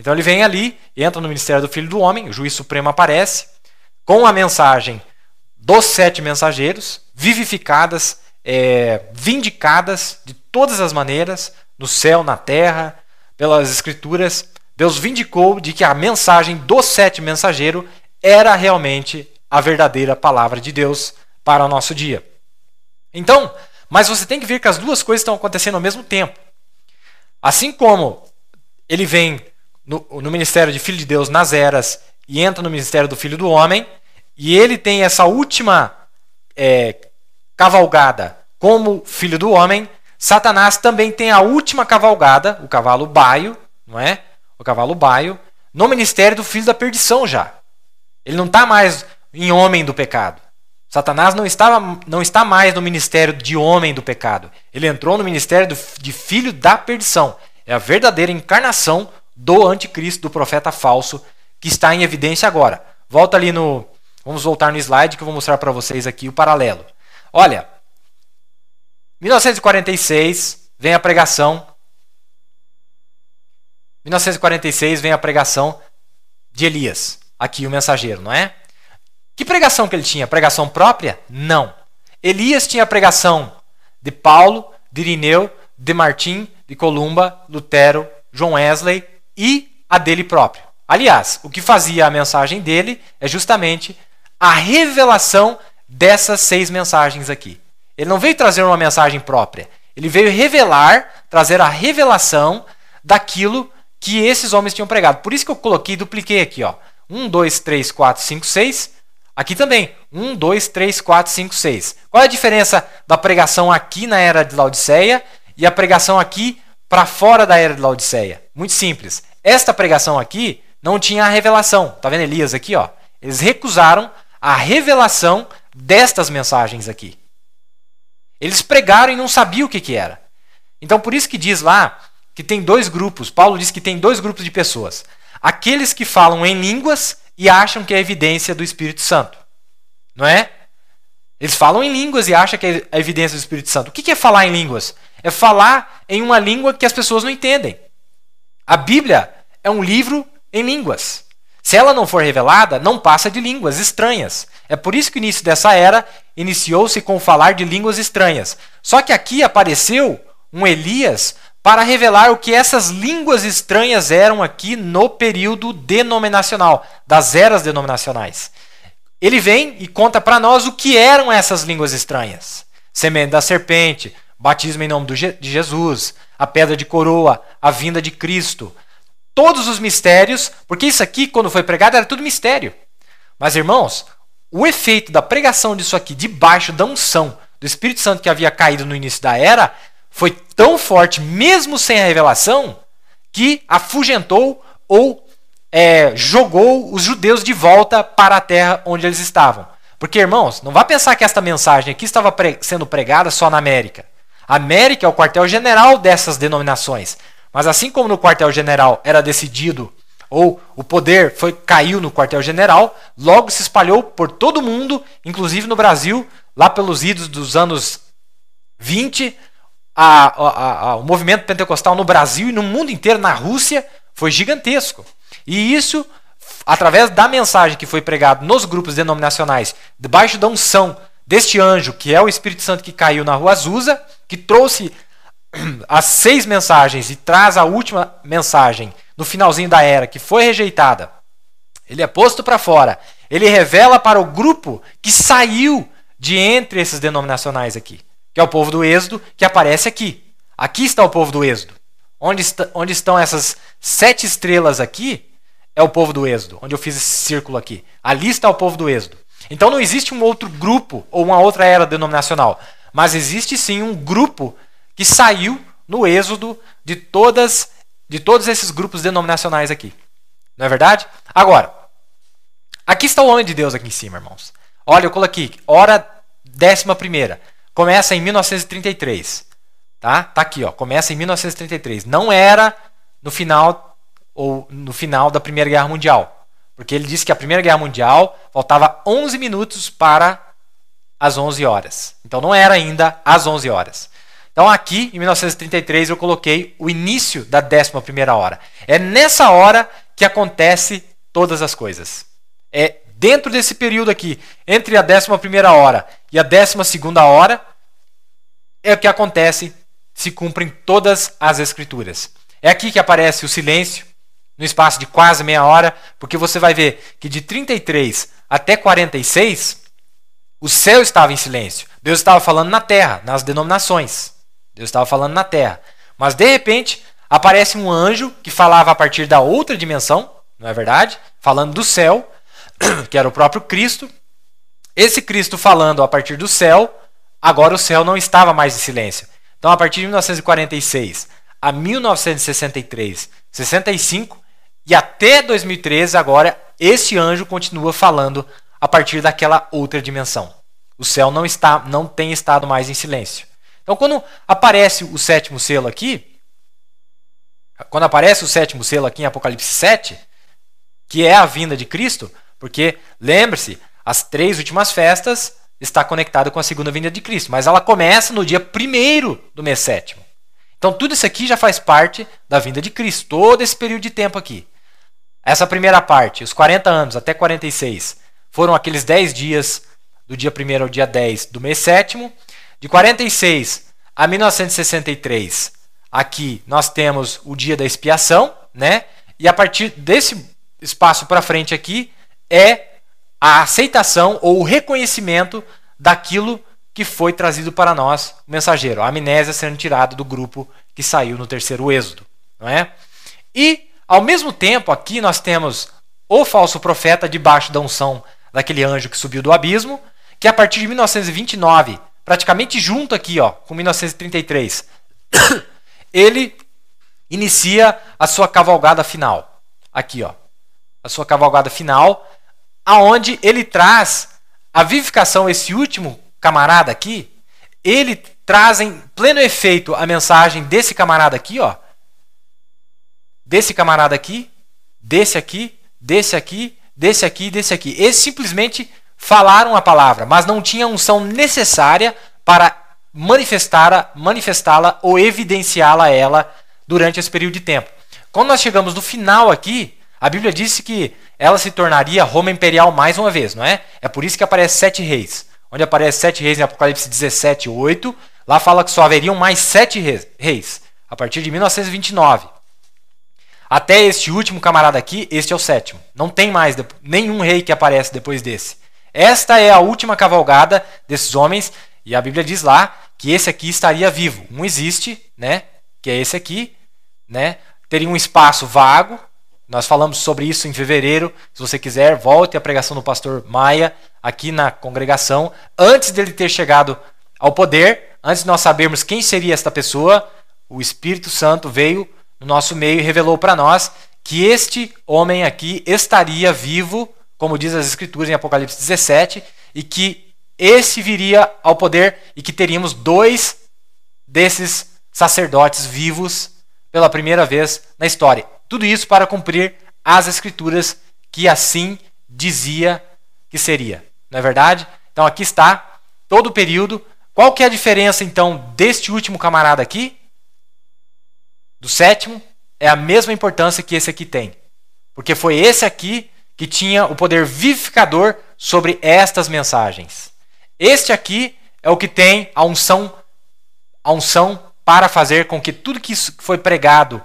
Então ele vem ali, entra no ministério do Filho do Homem, o juiz supremo aparece, com a mensagem dos 7 mensageiros, vivificadas, vindicadas de todas as maneiras, no céu, na terra, pelas Escrituras. Deus vindicou de que a mensagem dos 7 mensageiros era realmente a verdadeira palavra de Deus para o nosso dia. Então, mas você tem que ver que as duas coisas estão acontecendo ao mesmo tempo. Assim como ele vem no ministério de Filho de Deus nas eras e entra no ministério do Filho do Homem, e ele tem essa última cavalgada como Filho do Homem, Satanás também tem a última cavalgada, o cavalo baio, não é? O cavalo baio, no ministério do Filho da Perdição já. Ele não está mais em homem do pecado. Satanás não está mais no ministério de homem do pecado. Ele entrou no ministério de filho da perdição. É a verdadeira encarnação do anticristo, do profeta falso, que está em evidência agora. Volta ali no... Vamos voltar no slide que eu vou mostrar para vocês aqui o paralelo. Olha, 1946 vem a pregação. 1946 vem a pregação de Elias. Aqui o mensageiro, não é? Que pregação que ele tinha? Pregação própria? Não. Elias tinha a pregação de Paulo, de Irineu, de Martim, de Columba, Lutero, John Wesley e a dele próprio. Aliás, o que fazia a mensagem dele é justamente a revelação dessas 6 mensagens aqui. Ele não veio trazer uma mensagem própria. Ele veio revelar, trazer a revelação daquilo que esses homens tinham pregado. Por isso que eu coloquei e dupliquei aqui. 1, 2, 3, 4, 5, 6... Aqui também, 1, 2, 3, 4, 5, 6. Qual é a diferença da pregação aqui na era de Laodiceia e a pregação aqui para fora da era de Laodiceia? Muito simples. Esta pregação aqui não tinha a revelação. Tá vendo Elias aqui? Eles recusaram a revelação destas mensagens aqui. Eles pregaram e não sabiam o que era. Então por isso que diz lá que tem 2 grupos. Paulo diz que tem 2 grupos de pessoas. Aqueles que falam em línguas e acham que é evidência do Espírito Santo. Não é? Eles falam em línguas e acham que é a evidência do Espírito Santo. O que é falar em línguas? É falar em uma língua que as pessoas não entendem. A Bíblia é um livro em línguas. Se ela não for revelada, não passa de línguas estranhas. É por isso que o início dessa era iniciou-se com o falar de línguas estranhas. Só que aqui apareceu um Elias para revelar o que essas línguas estranhas eram aqui no período denominacional, das eras denominacionais. Ele vem e conta para nós o que eram essas línguas estranhas. Semente da serpente, batismo em nome de Jesus, a pedra de coroa, a vinda de Cristo. Todos os mistérios, porque isso aqui, quando foi pregado, era tudo mistério. Mas, irmãos, o efeito da pregação disso aqui, debaixo da unção do Espírito Santo que havia caído no início da era, foi tão forte, mesmo sem a revelação, que afugentou ou jogou os judeus de volta para a terra onde eles estavam. Porque, irmãos, não vá pensar que esta mensagem aqui estava sendo pregada só na América. A América é o quartel-general dessas denominações. Mas assim como no quartel-general era decidido, ou o poder caiu no quartel-general, logo se espalhou por todo o mundo, inclusive no Brasil, lá pelos idos dos anos 20, o movimento pentecostal no Brasil e no mundo inteiro, na Rússia, foi gigantesco. E isso, através da mensagem que foi pregada nos grupos denominacionais, debaixo da unção deste anjo, que é o Espírito Santo que caiu na rua Azusa, que trouxe as 6 mensagens e traz a última mensagem no finalzinho da era, que foi rejeitada. Ele é posto para fora. ele revela para o grupo que saiu de entre esses denominacionais aqui, que é o povo do Êxodo, que aparece aqui. Aqui está o povo do Êxodo. Onde estão essas 7 estrelas aqui, é o povo do Êxodo, onde eu fiz esse círculo aqui. Ali está o povo do Êxodo. Então não existe um outro grupo ou uma outra era denominacional, mas existe sim um grupo que saiu no Êxodo de todos esses grupos denominacionais aqui. Não é verdade? Agora, aqui está o homem de Deus aqui em cima, irmãos. Olha, eu coloquei, hora 11ª. Começa em 1933. Tá aqui, ó. Começa em 1933. Não era no final da Primeira Guerra Mundial. Porque ele disse que a Primeira Guerra Mundial faltava 11 minutos para as 11 horas. Então não era ainda às 11 horas. Então aqui, em 1933, eu coloquei o início da 11ª hora. É nessa hora que acontece todas as coisas. É dentro desse período aqui, entre a 11ª hora e a 12ª hora, é o que acontece, se cumprem todas as escrituras. É aqui que aparece o silêncio, no espaço de quase meia hora, porque você vai ver que de 33 até 46, o céu estava em silêncio. Deus estava falando na terra, nas denominações. Deus estava falando na terra. Mas de repente, aparece um anjo que falava a partir da outra dimensão, não é verdade? Falando do céu, que era o próprio Cristo. Esse Cristo falando a partir do céu, agora o céu não estava mais em silêncio. Então, a partir de 1946 a 1963, 65 e até 2013, agora, esse anjo continua falando a partir daquela outra dimensão. O céu não tem estado mais em silêncio. Então, quando aparece o 7º selo aqui, em Apocalipse 7, que é a vinda de Cristo, porque, lembre-se, as 3 últimas festas está conectado com a segunda vinda de Cristo, mas ela começa no dia 1º do mês 7º. Então tudo isso aqui já faz parte da vinda de Cristo, todo esse período de tempo aqui. Essa primeira parte, os 40 anos até 46, foram aqueles 10 dias do dia 1º ao dia 10 do mês 7º. De 46 a 1963, aqui nós temos o dia da expiação, né? E a partir desse espaço para frente aqui é a aceitação ou o reconhecimento daquilo que foi trazido para nós, o mensageiro, a amnésia sendo tirada do grupo que saiu no 3º êxodo. Não é? E, ao mesmo tempo, aqui nós temos o falso profeta debaixo da unção daquele anjo que subiu do abismo, que a partir de 1929, praticamente junto aqui, ó, com 1933, ele inicia a sua cavalgada final. Aqui, ó, a sua cavalgada final, aonde ele traz a vivificação, esse último camarada aqui, ele traz em pleno efeito a mensagem desse camarada aqui, ó, desse camarada aqui, desse aqui, desse aqui, desse aqui, desse aqui. Eles simplesmente falaram a palavra, mas não tinha a unção necessária para manifestá-la ou evidenciá-la a ela durante esse período de tempo. Quando nós chegamos no final aqui, a Bíblia disse que ela se tornaria Roma imperial mais uma vez, não é? É por isso que aparece 7 reis. Onde aparece 7 reis em Apocalipse 17, 8, lá fala que só haveriam mais 7 reis, a partir de 1929. Até este último camarada aqui, este é o 7º. Não tem mais nenhum rei que aparece depois desse. Esta é a última cavalgada desses homens, e a Bíblia diz lá que esse aqui estaria vivo. Um existe, né? Que é esse aqui, né? Teria um espaço vago. Nós falamos sobre isso em fevereiro. Se você quiser, volte à pregação do pastor Maia aqui na congregação. Antes dele ter chegado ao poder, antes de nós sabermos quem seria esta pessoa, o Espírito Santo veio no nosso meio e revelou para nós que este homem aqui estaria vivo, como diz as Escrituras em Apocalipse 17, e que esse viria ao poder e que teríamos 2 desses sacerdotes vivos pela primeira vez na história. Tudo isso para cumprir as Escrituras que assim dizia que seria. Não é verdade? Então aqui está todo o período. Qual que é a diferença então deste último camarada aqui? Do 7º? É a mesma importância que esse aqui tem. Porque foi esse aqui que tinha o poder vivificador sobre estas mensagens. Este aqui é o que tem a unção para fazer com que tudo que foi pregado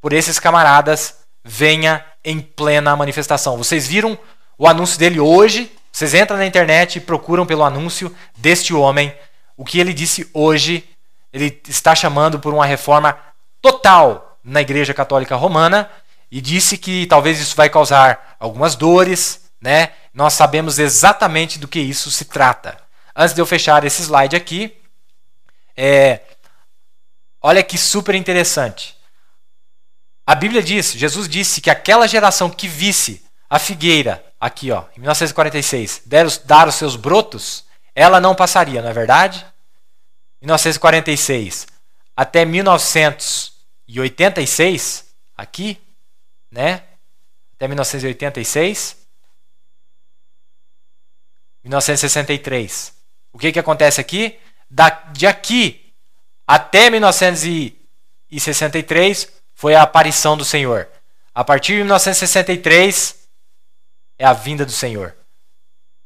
por esses camaradas venha em plena manifestação. Vocês viram o anúncio dele hoje. Vocês entram na internet e procuram pelo anúncio deste homem. O que ele disse hoje, ele está chamando por uma reforma total na Igreja Católica Romana e disse que talvez isso vai causar algumas dores, né? Nós sabemos exatamente do que isso se trata. Antes de eu fechar esse slide aqui, olha que super interessante. A Bíblia diz, Jesus disse que aquela geração que visse a figueira, aqui ó, em 1946, dar os seus brotos, ela não passaria, não é verdade? 1946 até 1986, aqui, né? Até 1986, 1963. O que acontece aqui? De aqui até 1963 foi a aparição do Senhor. A partir de 1963 é a vinda do Senhor.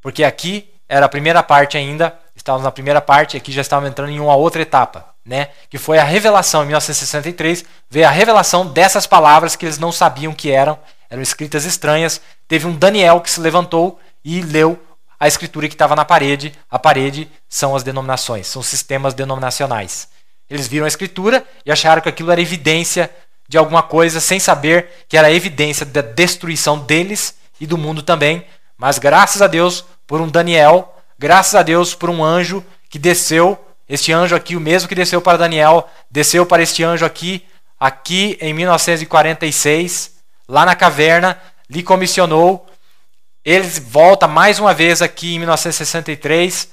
Porque aqui era a primeira parte ainda, estávamos na primeira parte, aqui já estávamos entrando em uma outra etapa, né? Que foi a revelação. Em 1963 veio a revelação dessas palavras que eles não sabiam que eram escritas estranhas. Teve um Daniel que se levantou e leu a escritura que estava na parede. A parede são as denominações, são sistemas denominacionais. Eles viram a escritura e acharam que aquilo era evidência de alguma coisa, sem saber que era evidência da destruição deles e do mundo também. Mas graças a Deus por um Daniel, graças a Deus por um anjo que desceu. Este anjo aqui, o mesmo que desceu para Daniel, desceu para este anjo aqui em 1946, lá na caverna, lhe comissionou. Ele volta mais uma vez aqui em 1963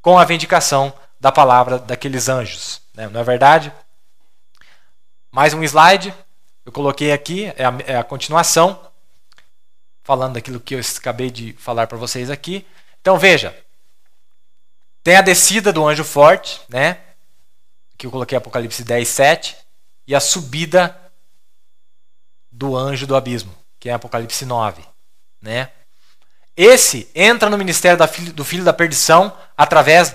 com a vindicação da palavra daqueles anjos. Não é verdade? Mais um slide. Eu coloquei aqui, é a continuação, falando daquilo que eu acabei de falar para vocês aqui. Então veja, tem a descida do anjo forte, né? Aqui eu coloquei Apocalipse 10, 7, e a subida do anjo do abismo, que é Apocalipse 9, né? Esse entra no ministério do filho da perdição através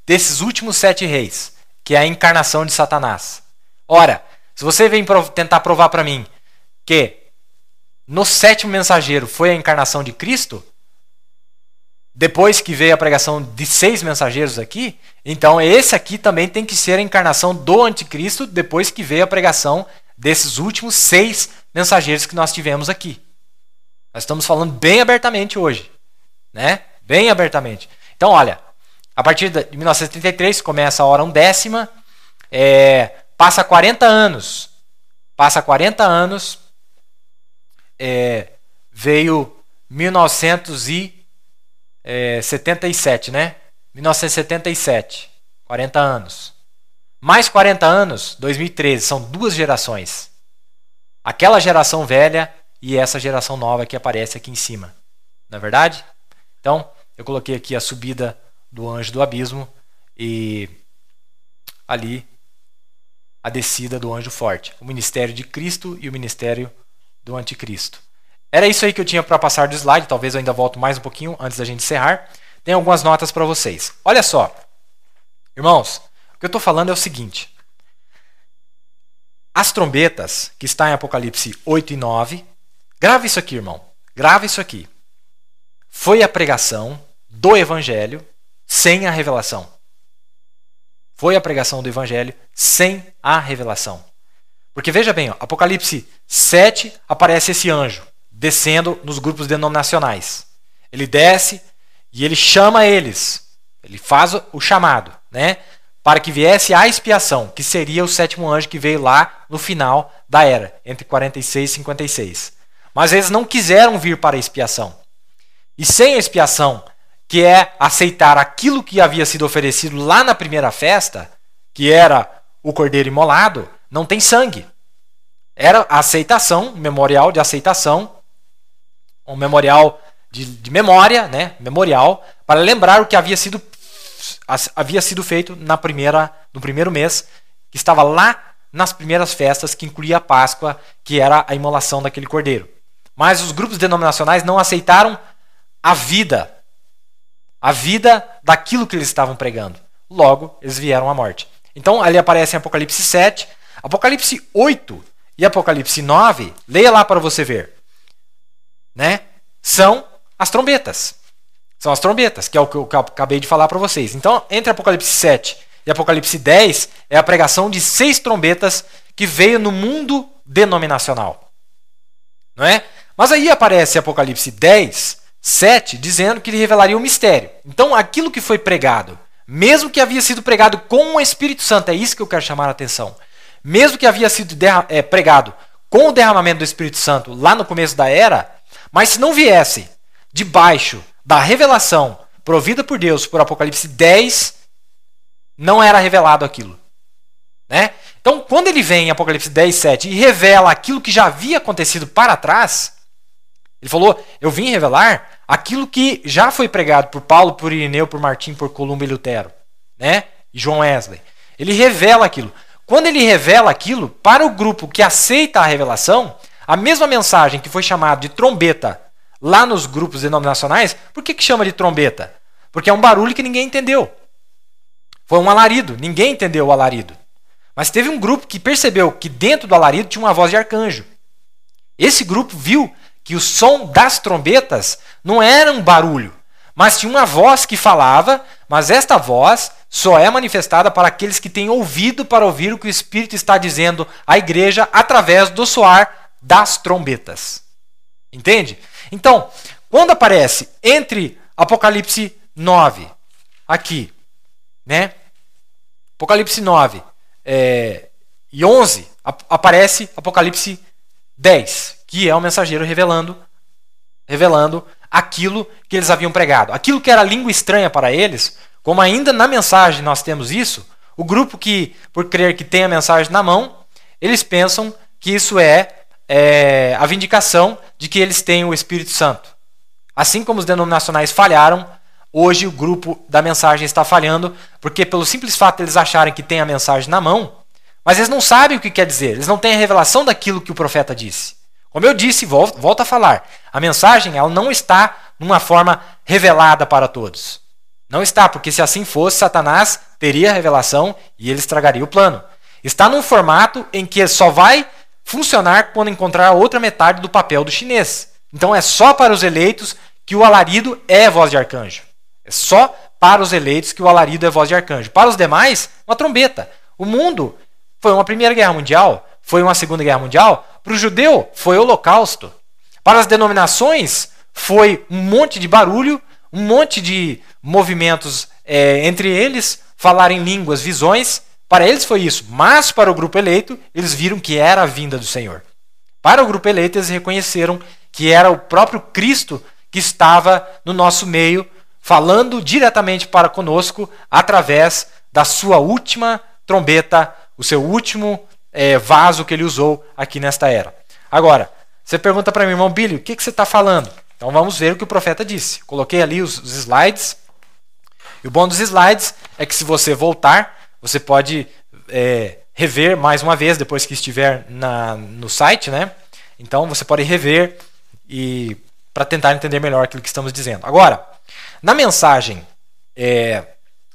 desses últimos 7 reis, que é a encarnação de Satanás. Ora, se você vem tentar provar para mim que no 7º mensageiro foi a encarnação de Cristo, depois que veio a pregação de 6 mensageiros aqui, então esse aqui também tem que ser a encarnação do anticristo depois que veio a pregação desses últimos 6 mensageiros que nós tivemos aqui. Nós estamos falando bem abertamente hoje, né? Bem abertamente. Então, olha, a partir de 1933 começa a hora undécima, passa 40 anos. Passa 40 anos, veio 1977, né? 1977, 40 anos. Mais 40 anos, 2013, são 2 gerações. Aquela geração velha e essa geração nova que aparece aqui em cima. Não é verdade? Então, eu coloquei aqui a subida do anjo do abismo e ali a descida do anjo forte. O ministério de Cristo e o ministério do anticristo. Era isso aí que eu tinha para passar do slide. Talvez eu ainda volto mais um pouquinho antes da gente encerrar. Tem algumas notas para vocês. Olha só. Irmãos, o que eu estou falando é o seguinte. As trombetas, que está em Apocalipse 8 e 9. Grava isso aqui, irmão. Grava isso aqui. Foi a pregação do Evangelho sem a revelação. Foi a pregação do Evangelho sem a revelação. Porque veja bem, ó, Apocalipse 7 aparece esse anjo descendo nos grupos denominacionais. Ele desce e ele chama eles. Ele faz o chamado, né? Para que viesse a expiação, que seria o 7º anjo que veio lá no final da era, entre 46 e 56. Mas eles não quiseram vir para a expiação. E sem a expiação, que é aceitar aquilo que havia sido oferecido lá na primeira festa, que era o cordeiro imolado, não tem sangue. Era a aceitação, um memorial de aceitação, um memorial de memória, né? Memorial, para lembrar o que havia sido feito no primeiro mês, que estava lá nas primeiras festas, que incluía a Páscoa, que era a imolação daquele cordeiro. Mas os grupos denominacionais não aceitaram a vida daquilo que eles estavam pregando. Logo, eles vieram à morte. Então, ali aparece em Apocalipse 7, Apocalipse 8 e Apocalipse 9, leia lá para você ver. Né? São as trombetas. São as trombetas, que é o que eu acabei de falar para vocês. Então, entre Apocalipse 7 e Apocalipse 10, é a pregação de 6 trombetas que veio no mundo denominacional. Não é? Mas aí aparece Apocalipse 10, 7, dizendo que ele revelaria o mistério. Então, aquilo que foi pregado, mesmo que havia sido pregado com o Espírito Santo, é isso que eu quero chamar a atenção, mesmo que havia sido pregado com o derramamento do Espírito Santo lá no começo da era, mas se não viesse debaixo da revelação provida por Deus por Apocalipse 10, não era revelado aquilo. Né? Então, quando ele vem em Apocalipse 10, 7 e revela aquilo que já havia acontecido para trás, ele falou, eu vim revelar aquilo que já foi pregado por Paulo, por Irineu, por Martim, por Columba e Lutero, né? E John Wesley. Ele revela aquilo. Quando ele revela aquilo, para o grupo que aceita a revelação, a mesma mensagem que foi chamada de trombeta lá nos grupos denominacionais, por que chama de trombeta? Porque é um barulho que ninguém entendeu. Foi um alarido, ninguém entendeu o alarido. Mas teve um grupo que percebeu que dentro do alarido tinha uma voz de arcanjo. Esse grupo viu que o som das trombetas não era um barulho, mas tinha uma voz que falava, mas esta voz só é manifestada para aqueles que têm ouvido para ouvir o que o Espírito está dizendo à igreja através do soar das trombetas. Entende? Então, quando aparece entre Apocalipse 9, aqui, né? Apocalipse 9 e 11, aparece Apocalipse 10, que é o mensageiro revelando aquilo que eles haviam pregado. Aquilo que era língua estranha para eles, como ainda na mensagem nós temos isso, o grupo que, por crer que tem a mensagem na mão, eles pensam que isso é a vindicação de que eles têm o Espírito Santo. Assim como os denominacionais falharam, hoje o grupo da mensagem está falhando, porque pelo simples fato de eles acharem que tem a mensagem na mão, mas eles não sabem o que quer dizer, eles não têm a revelação daquilo que o profeta disse. Como eu disse, volto a falar, a mensagem ela não está numa forma revelada para todos. Não está, porque se assim fosse, Satanás teria a revelação e ele estragaria o plano. Está num formato em que só vai funcionar quando encontrar a outra metade do papel do chinês. Então é só para os eleitos que o alarido é voz de arcanjo. É só para os eleitos que o alarido é voz de arcanjo. Para os demais, uma trombeta. O mundo foi uma Primeira Guerra Mundial, foi uma Segunda Guerra Mundial. Para o judeu, foi o Holocausto. Para as denominações, foi um monte de barulho, um monte de movimentos entre eles, falar em línguas, visões. Para eles foi isso. Mas para o grupo eleito, eles viram que era a vinda do Senhor. Para o grupo eleito, eles reconheceram que era o próprio Cristo que estava no nosso meio, falando diretamente para conosco através da sua última trombeta, o seu último vaso que ele usou aqui nesta era. Agora, você pergunta para mim, irmão Billy, o que você está falando? Então vamos ver o que o profeta disse. Coloquei ali os slides. E o bom dos slides é que se você voltar, você pode rever mais uma vez depois que estiver no site, né? Então você pode rever e para tentar entender melhor aquilo que estamos dizendo. Agora, na mensagem,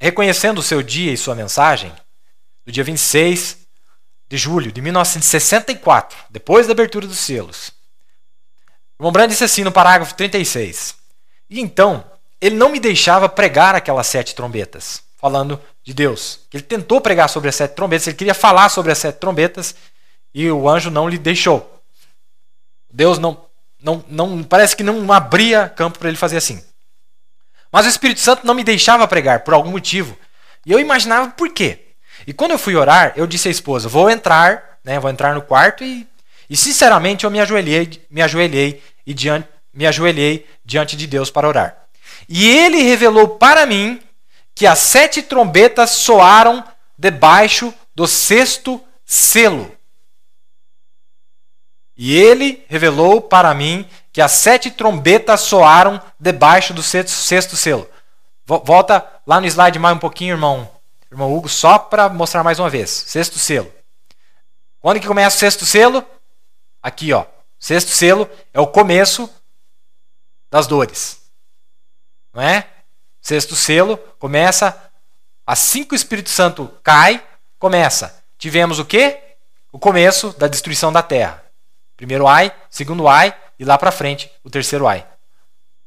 reconhecendo o seu dia e sua mensagem, do dia 26 de julho de 1964, depois da abertura dos selos, o irmão Branham disse assim no parágrafo 36, e então ele não me deixava pregar aquelas 7 trombetas, falando de Deus. Ele tentou pregar sobre as 7 trombetas, ele queria falar sobre as 7 trombetas e o anjo não lhe deixou. Deus não parece que não abria campo para ele fazer assim. Mas o Espírito Santo não me deixava pregar por algum motivo. E eu imaginava por quê. E quando eu fui orar, eu disse à esposa, vou entrar no quarto e sinceramente eu me ajoelhei diante de Deus para orar. E ele revelou para mim que as 7 trombetas soaram debaixo do 6º selo. E ele revelou para mim que as 7 trombetas soaram debaixo do 6º selo. Volta lá no slide mais um pouquinho, irmão Hugo, só para mostrar mais uma vez. 6º selo. Quando que começa o 6º selo? Aqui, ó. 6º selo é o começo das dores. Não é? 6º selo começa, assim que o Espírito Santo cai, começa. Tivemos o quê? O começo da destruição da terra. Primeiro ai, segundo ai, e lá para frente o terceiro ai.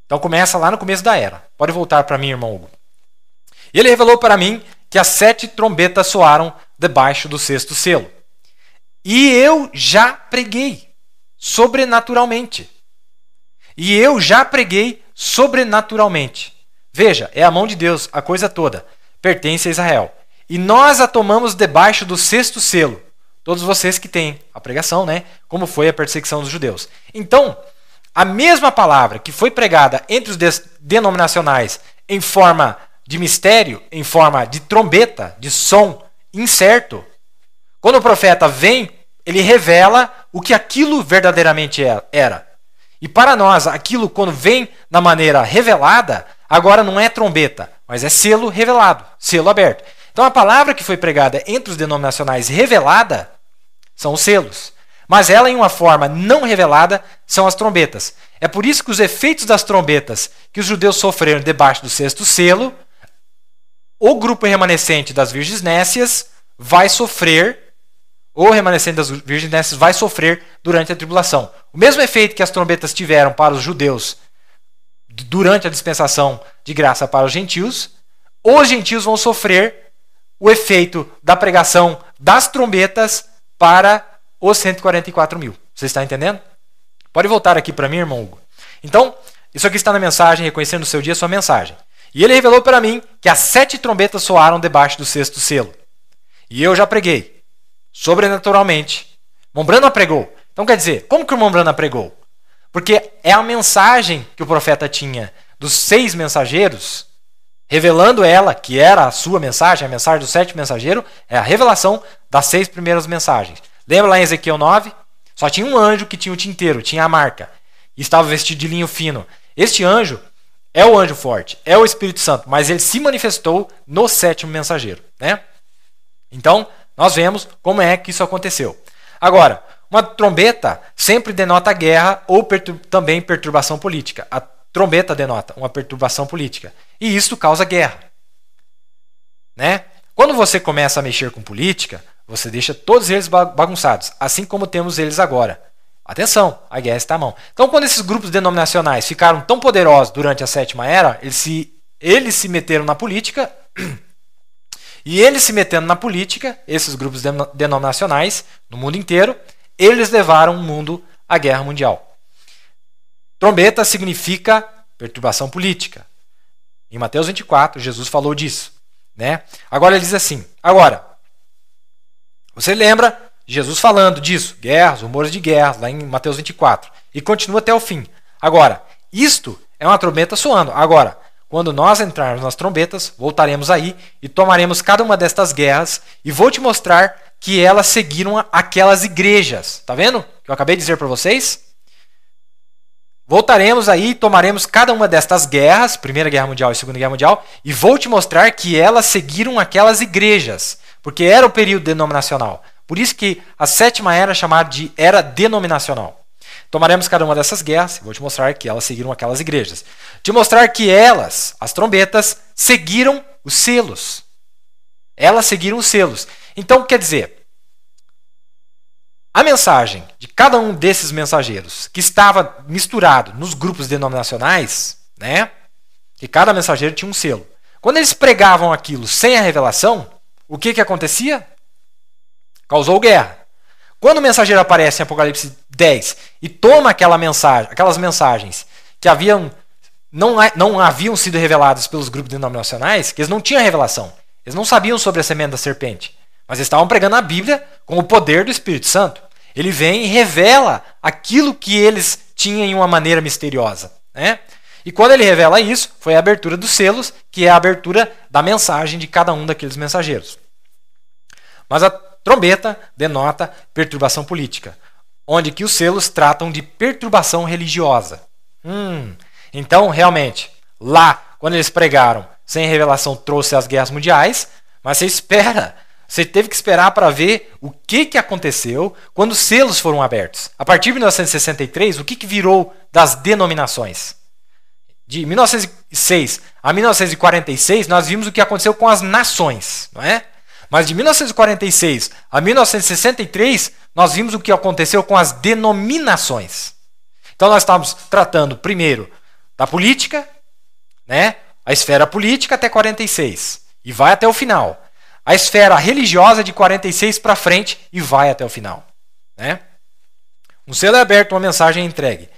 Então começa lá no começo da era. Pode voltar para mim, irmão Hugo. E ele revelou para mim que as 7 trombetas soaram debaixo do 6º selo. E eu já preguei sobrenaturalmente. Veja, é a mão de Deus, a coisa toda. Pertence a Israel. E nós a tomamos debaixo do 6º selo. Todos vocês que têm a pregação, né? Como foi a perseguição dos judeus. Então, a mesma palavra que foi pregada entre os denominacionais em forma de mistério, em forma de trombeta, de som incerto, quando o profeta vem, ele revela o que aquilo verdadeiramente era. E para nós, aquilo quando vem na maneira revelada, agora não é trombeta, mas é selo revelado, selo aberto. Então a palavra que foi pregada entre os denominacionais revelada são os selos. Mas ela em uma forma não revelada são as trombetas. É por isso que os efeitos das trombetas que os judeus sofreram debaixo do 6º selo, o grupo remanescente das virgens nécias vai sofrer, o remanescente das virgens nécias vai sofrer durante a tribulação. O mesmo efeito que as trombetas tiveram para os judeus durante a dispensação de graça para os gentios vão sofrer o efeito da pregação das trombetas para os 144 mil. Você está entendendo? Pode voltar aqui para mim, irmão Hugo. Então, isso aqui está na mensagem, reconhecendo o seu dia, sua mensagem. E ele revelou para mim que as 7 trombetas soaram debaixo do 6º selo. E eu já preguei, sobrenaturalmente. Mombrana pregou. Então quer dizer, como que o Mombrana pregou? Porque é a mensagem que o profeta tinha dos 6 mensageiros, revelando ela, que era a sua mensagem, a mensagem do 7º mensageiro, é a revelação das 6 primeiras mensagens. Lembra lá em Ezequiel 9? Só tinha um anjo que tinha o tinteiro, tinha a marca. E estava vestido de linho fino. Este anjo é o anjo forte, é o Espírito Santo, mas ele se manifestou no 7º mensageiro, né? Então, nós vemos como é que isso aconteceu. Agora, uma trombeta sempre denota guerra ou também perturbação política. A trombeta denota uma perturbação política. E isso causa guerra, né? Quando você começa a mexer com política, você deixa todos eles bagunçados, assim como temos eles agora. Atenção, a guerra está à mão. Então, quando esses grupos denominacionais ficaram tão poderosos durante a 7ª era, eles se meteram na política. E eles se metendo na política, esses grupos denominacionais, no mundo inteiro, eles levaram o mundo à guerra mundial. Trombeta significa perturbação política. Em Mateus 24, Jesus falou disso, né? Agora ele diz assim, você lembra Jesus falando disso, guerras, rumores de guerra, lá em Mateus 24, e continua até o fim. Agora, isto é uma trombeta soando. Agora, quando nós entrarmos nas trombetas, voltaremos aí e tomaremos cada uma destas guerras e vou te mostrar que elas seguiram aquelas igrejas. Tá vendo? Que eu acabei de dizer para vocês? Voltaremos aí e tomaremos cada uma destas guerras, Primeira Guerra Mundial e Segunda Guerra Mundial, e vou te mostrar que elas seguiram aquelas igrejas, porque era o período denominacional. Por isso que a 7ª era é chamada de era denominacional. Tomaremos cada uma dessas guerras e vou te mostrar que elas seguiram aquelas igrejas. Te mostrar que elas, as trombetas, seguiram os selos. Elas seguiram os selos. Então, quer dizer, a mensagem de cada um desses mensageiros que estava misturado nos grupos denominacionais, né? Que cada mensageiro tinha um selo. Quando eles pregavam aquilo sem a revelação, o que acontecia? Causou guerra. Quando o mensageiro aparece em Apocalipse 10 e toma aquelas mensagens que não haviam sido reveladas pelos grupos denominacionais, que eles não tinham revelação, eles não sabiam sobre a semente da serpente, mas eles estavam pregando a Bíblia com o poder do Espírito Santo. Ele vem e revela aquilo que eles tinham em uma maneira misteriosa, né? E quando ele revela isso, foi a abertura dos selos, que é a abertura da mensagem de cada um daqueles mensageiros. Mas a trombeta denota perturbação política, onde que os selos tratam de perturbação religiosa. Então, realmente, lá, quando eles pregaram, sem revelação trouxe as guerras mundiais, mas você teve que esperar para ver o que aconteceu quando os selos foram abertos. A partir de 1963, o que virou das denominações? De 1906 a 1946, nós vimos o que aconteceu com as nações, não é? Mas de 1946 a 1963, nós vimos o que aconteceu com as denominações. Então nós estávamos tratando primeiro da política, né? A esfera política até 46 e vai até o final. A esfera religiosa de 46 para frente e vai até o final, né? Um selo é aberto, uma mensagem é entregue.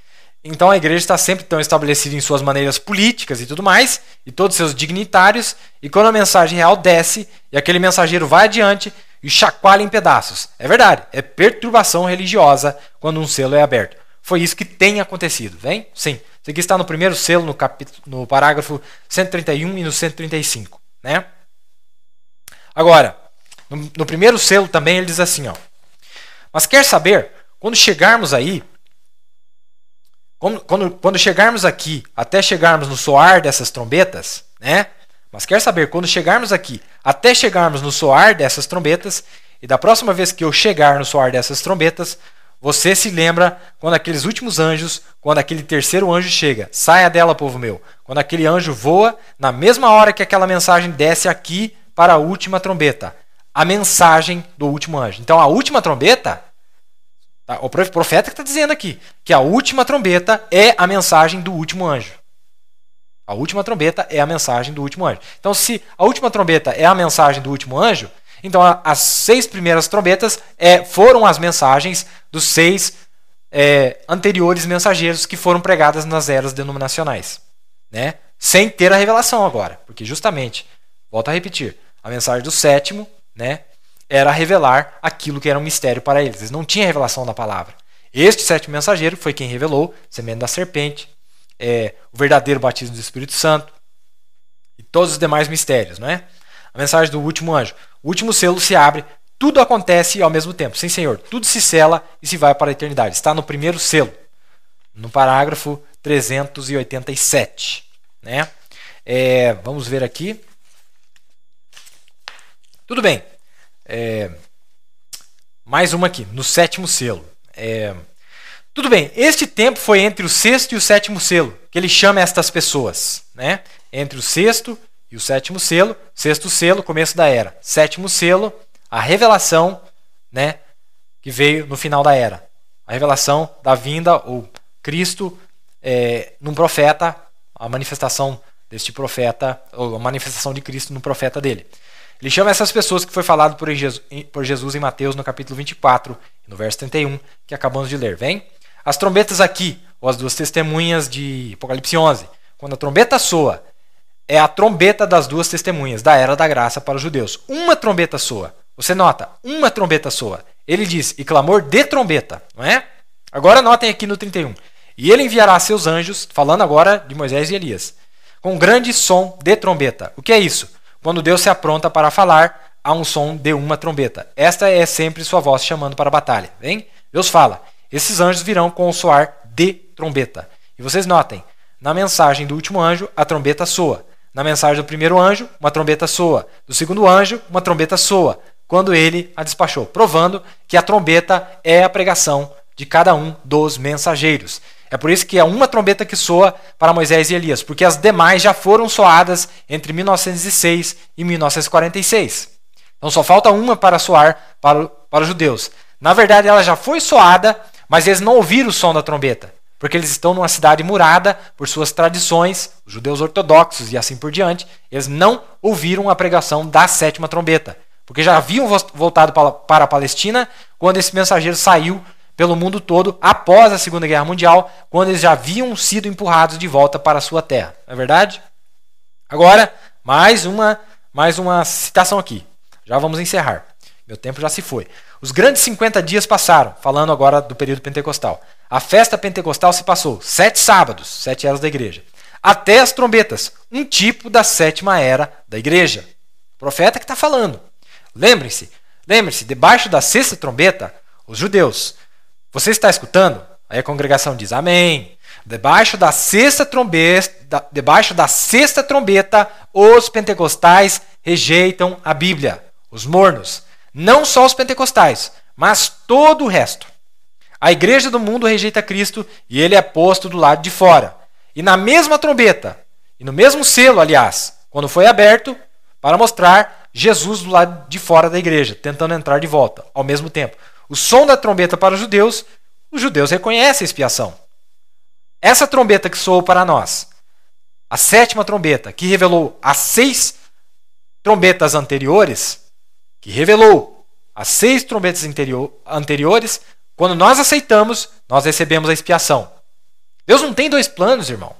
Então a igreja está sempre tão estabelecida em suas maneiras políticas e tudo mais, e todos seus dignitários, e quando a mensagem real desce, e aquele mensageiro vai adiante e chacoalha em pedaços. É verdade, é perturbação religiosa quando um selo é aberto. Foi isso que tem acontecido, vem? Sim. Isso aqui está no primeiro selo, no parágrafo 131 e no 135, né? Agora, no primeiro selo também ele diz assim, ó. Mas quer saber, quando chegarmos aí, quando chegarmos aqui, até chegarmos no soar dessas trombetas, né? Mas quer saber, quando chegarmos aqui, até chegarmos no soar dessas trombetas, e da próxima vez que eu chegar no soar dessas trombetas, você se lembra quando aqueles últimos anjos, quando aquele terceiro anjo chega, saia dela, povo meu. Quando aquele anjo voa, na mesma hora que aquela mensagem desce aqui para a última trombeta. A mensagem do último anjo. Então a última trombeta, tá, o profeta que está dizendo aqui, que a última trombeta é a mensagem do último anjo. A última trombeta é a mensagem do último anjo. Então se a última trombeta é a mensagem do último anjo, então as 6 primeiras trombetas foram as mensagens dos 6 anteriores mensageiros que foram pregadas nas eras denominacionais, né? Sem ter a revelação agora, porque justamente, volto a repetir, a mensagem do sétimo, né, era revelar aquilo que era um mistério para eles. Eles não tinham revelação da palavra. Este sétimo mensageiro foi quem revelou, semente da serpente, o verdadeiro batismo do Espírito Santo e todos os demais mistérios, não é? A mensagem do último anjo. O último selo se abre, tudo acontece ao mesmo tempo. Sim, Senhor, tudo se sela e se vai para a eternidade. Está no primeiro selo, no parágrafo 387. Né? Vamos ver aqui. Tudo bem. Mais uma aqui, no sétimo selo. Tudo bem, este tempo foi entre o sexto e o sétimo selo, que ele chama estas pessoas. Né? Entre o sexto e o sétimo selo, sexto selo, começo da era. Sétimo selo, a revelação, né, que veio no final da era. A revelação da vinda, ou Cristo, num profeta, a manifestação deste profeta, ou a manifestação de Cristo no profeta dele. Ele chama essas pessoas que foi falado por Jesus em Mateus no capítulo 24, no verso 31, que acabamos de ler. Vem? As trombetas aqui, ou as 2 testemunhas de Apocalipse 11. Quando a trombeta soa, é a trombeta das 2 testemunhas da era da graça para os judeus. Uma trombeta soa. Você nota, uma trombeta soa. Ele diz, e clamor de trombeta, não é? Agora notem aqui no 31. E ele enviará seus anjos, falando agora de Moisés e Elias, com grande som de trombeta. O que é isso? Quando Deus se apronta para falar, há um som de uma trombeta. Esta é sempre sua voz chamando para a batalha. Vem? Deus fala, esses anjos virão com o soar de trombeta. E vocês notem, na mensagem do último anjo, a trombeta soa. Na mensagem do primeiro anjo, uma trombeta soa. Do segundo anjo, uma trombeta soa, quando ele a despachou, provando que a trombeta é a pregação de cada um dos mensageiros. É por isso que é uma trombeta que soa para Moisés e Elias, porque as demais já foram soadas entre 1906 e 1946. Então só falta uma para soar para os judeus. Na verdade, ela já foi soada, mas eles não ouviram o som da trombeta, porque eles estão numa cidade murada por suas tradições, os judeus ortodoxos e assim por diante. Eles não ouviram a pregação da 7ª trombeta, porque já haviam voltado para a Palestina quando esse mensageiro saiu pelo mundo todo após a Segunda Guerra Mundial, quando eles já haviam sido empurrados de volta para a sua terra. Não é verdade? Agora, mais uma citação aqui. Já vamos encerrar. Meu tempo já se foi. Os grandes 50 dias passaram, falando agora do período pentecostal. A festa pentecostal se passou 7 sábados, 7 eras da igreja, até as trombetas, um tipo da 7ª era da igreja. O profeta que está falando. Lembre-se, debaixo da 6ª trombeta, os judeus. Você está escutando? Aí a congregação diz amém. Debaixo da 6ª trombeta, os pentecostais rejeitam a Bíblia. Os mornos. Não só os pentecostais, mas todo o resto. A igreja do mundo rejeita Cristo e ele é posto do lado de fora. E na mesma trombeta, e no mesmo selo, aliás, quando foi aberto, para mostrar Jesus do lado de fora da igreja, tentando entrar de volta, ao mesmo tempo. O som da trombeta para os judeus reconhecem a expiação. essa trombeta que soou para nós, a 7ª trombeta, que revelou as 6 trombetas anteriores, quando nós aceitamos, nós recebemos a expiação. Deus não tem 2 planos, irmão.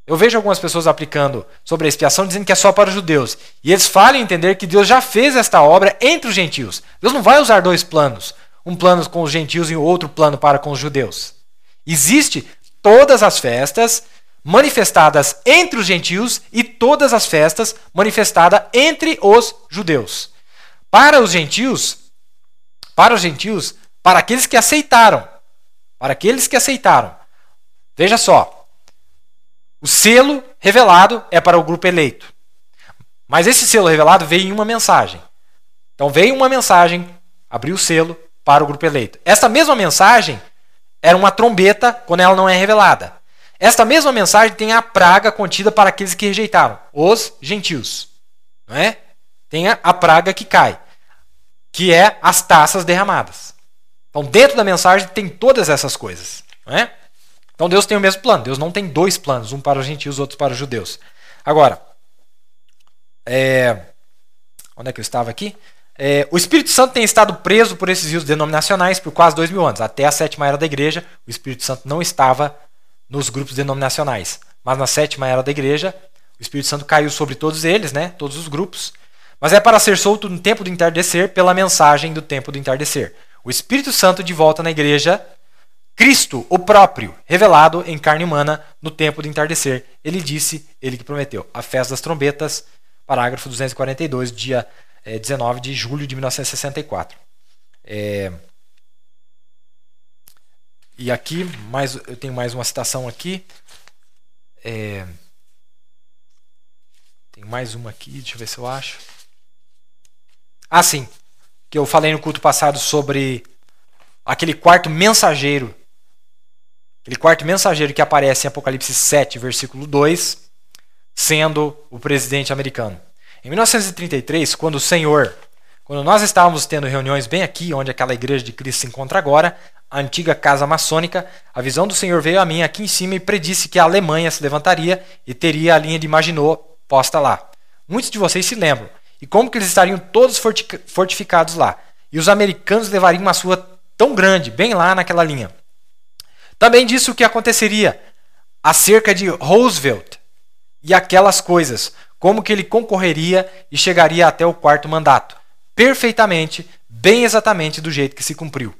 Eu vejo algumas pessoas aplicando sobre a expiação, dizendo que é só para os judeus. E eles falham em entender que Deus já fez esta obra entre os gentios. Deus não vai usar 2 planos. Um plano com os gentios e outro plano para com os judeus. Existe todas as festas manifestadas entre os gentios e todas as festas manifestadas entre os judeus. Para os gentios, para aqueles que aceitaram. Veja só. O selo revelado é para o grupo eleito. Mas esse selo revelado veio em uma mensagem. Então veio uma mensagem, abriu o selo para o grupo eleito. Essa mesma mensagem era uma trombeta quando ela não é revelada. Esta mesma mensagem tem a praga contida para aqueles que rejeitaram, os gentios. Não é? Tem a praga que cai, que é as taças derramadas. Então dentro da mensagem tem todas essas coisas. Não é? Então Deus tem o mesmo plano. Deus não tem 2 planos, um para os gentios, outro para os judeus. Agora, onde é que eu estava aqui? O Espírito Santo tem estado preso por esses rios denominacionais por quase 2000 anos. Até a 7ª era da igreja, o Espírito Santo não estava nos grupos denominacionais. Mas na 7ª era da igreja, o Espírito Santo caiu sobre todos eles, né? Todos os grupos. Mas é para ser solto no tempo do entardecer pela mensagem do tempo do entardecer. O Espírito Santo de volta na igreja, Cristo, o próprio, revelado em carne humana no tempo do entardecer. Ele disse, ele que prometeu. A festa das trombetas, parágrafo 242, dia 19 de julho de 1964. E aqui, eu tenho mais uma citação aqui. Tem mais uma aqui, deixa eu ver se eu acho. Ah, sim. Que eu falei no culto passado sobre aquele quarto mensageiro. Aquele quarto mensageiro que aparece em Apocalipse 7, versículo 2, sendo o presidente americano. Em 1933, quando nós estávamos tendo reuniões bem aqui, onde aquela igreja de Cristo se encontra agora, a antiga casa maçônica, a visão do Senhor veio a mim aqui em cima e predisse que a Alemanha se levantaria e teria a linha de Maginot posta lá. Muitos de vocês se lembram. E como que eles estariam todos fortificados lá. E os americanos levariam uma sua tão grande, bem lá naquela linha. Também disse o que aconteceria acerca de Roosevelt e aquelas coisas. Como que ele concorreria e chegaria até o 4º mandato. Perfeitamente, bem exatamente do jeito que se cumpriu.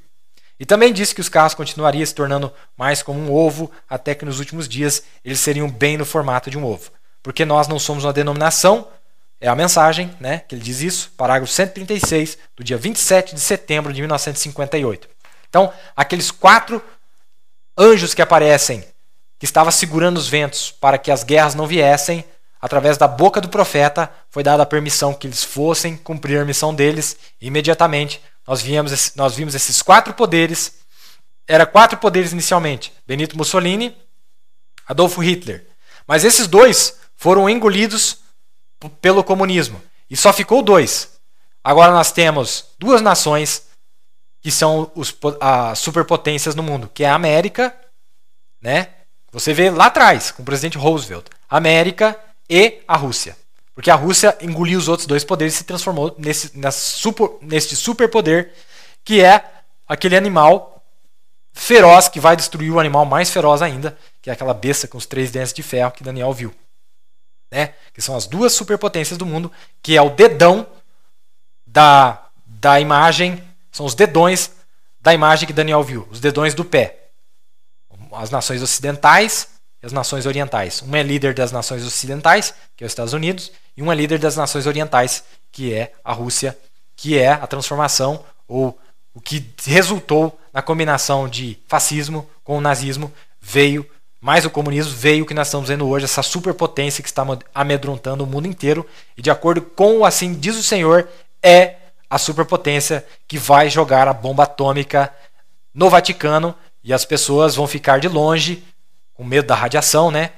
E também disse que os carros continuariam se tornando mais como um ovo, até que nos últimos dias eles seriam bem no formato de um ovo. Porque nós não somos uma denominação, é a mensagem, né, que ele diz isso, parágrafo 136, do dia 27 de setembro de 1958. Então, aqueles 4 anjos que aparecem, que estavam segurando os ventos para que as guerras não viessem, através da boca do profeta, foi dada a permissão que eles fossem cumprir a missão deles. E imediatamente, nós vimos esses 4 poderes. Eram 4 poderes inicialmente. Benito Mussolini, Adolfo Hitler. Mas esses 2 foram engolidos pelo comunismo. E só ficou 2. Agora nós temos 2 nações que são as superpotências no mundo, que é a América, né? Você vê lá atrás, com o presidente Roosevelt, América e a Rússia. Porque a Rússia engoliu os outros 2 poderes e se transformou neste superpoder, que é aquele animal feroz que vai destruir o animal mais feroz ainda, que é aquela besta com os 3 dentes de ferro que Daniel viu. Né? Que são as 2 superpotências do mundo, que é o dedão da imagem, são os dedões da imagem que Daniel viu, os dedões do pé. As nações ocidentais e as nações orientais. Um é líder das nações ocidentais, que é os Estados Unidos, e um é líder das nações orientais, que é a Rússia, que é a transformação, ou o que resultou na combinação de fascismo com o nazismo, mais o comunismo, veio o que nós estamos vendo hoje, essa superpotência que está amedrontando o mundo inteiro, e de acordo com o assim diz o Senhor, é a superpotência que vai jogar a bomba atômica no Vaticano, e as pessoas vão ficar de longe, com medo da radiação, né?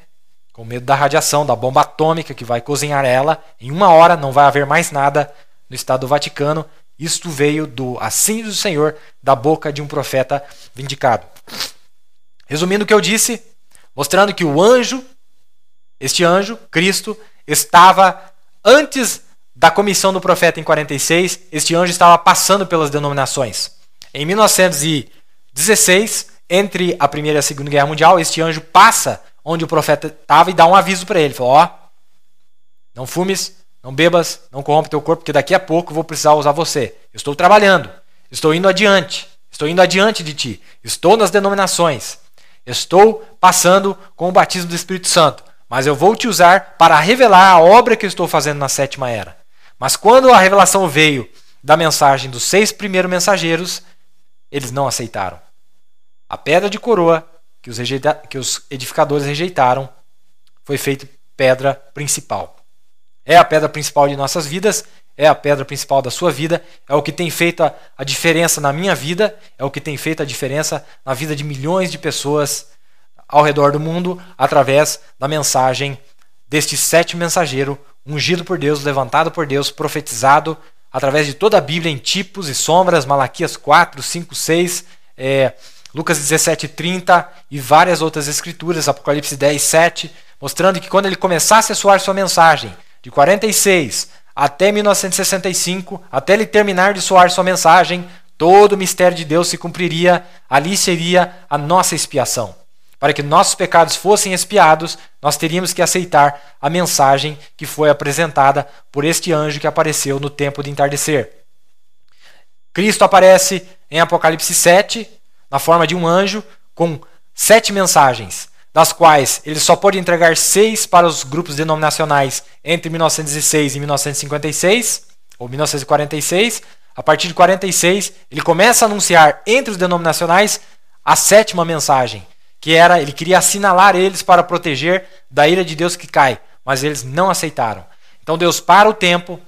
Com medo da radiação, da bomba atômica que vai cozinhar ela. Em 1 hora não vai haver mais nada no Estado do Vaticano. Isto veio do assim do Senhor, da boca de um profeta vindicado. Resumindo o que eu disse, mostrando que o anjo, este anjo, Cristo, estava antes da comissão do profeta em 46, este anjo estava passando pelas denominações. Em 1916, entre a Primeira e a Segunda Guerra Mundial, este anjo passa onde o profeta estava e dá um aviso para ele. Falou, não fumes, não bebas, não corrompa teu corpo, porque daqui a pouco eu vou precisar usar você. Eu estou trabalhando, estou indo adiante de ti, estou nas denominações, estou passando com o batismo do Espírito Santo, mas eu vou te usar para revelar a obra que eu estou fazendo na sétima era. Mas quando a revelação veio da mensagem dos 6 primeiros mensageiros, eles não aceitaram. A pedra de coroa que os edificadores rejeitaram foi feita pedra principal. É a pedra principal de nossas vidas, é a pedra principal da sua vida, é o que tem feito a diferença na minha vida, é o que tem feito a diferença na vida de milhões de pessoas ao redor do mundo, através da mensagem deste 7º mensageiro, ungido por Deus, levantado por Deus, profetizado através de toda a Bíblia em tipos e sombras, Malaquias 4, 5, 6, Lucas 17:30 e várias outras escrituras, Apocalipse 10, 7, mostrando que quando ele começasse a soar sua mensagem, de 46 até 1965, até ele terminar de soar sua mensagem, todo o mistério de Deus se cumpriria, ali seria a nossa expiação. Para que nossos pecados fossem expiados, nós teríamos que aceitar a mensagem que foi apresentada por este anjo que apareceu no tempo de entardecer. Cristo aparece em Apocalipse 7, na forma de um anjo, com 7 mensagens, das quais ele só pôde entregar 6 para os grupos denominacionais entre 1906 e 1956, ou 1946. A partir de 46, ele começa a anunciar entre os denominacionais a 7ª mensagem, que era, ele queria assinalar eles para proteger da ira de Deus que cai, mas eles não aceitaram. Então Deus para o tempo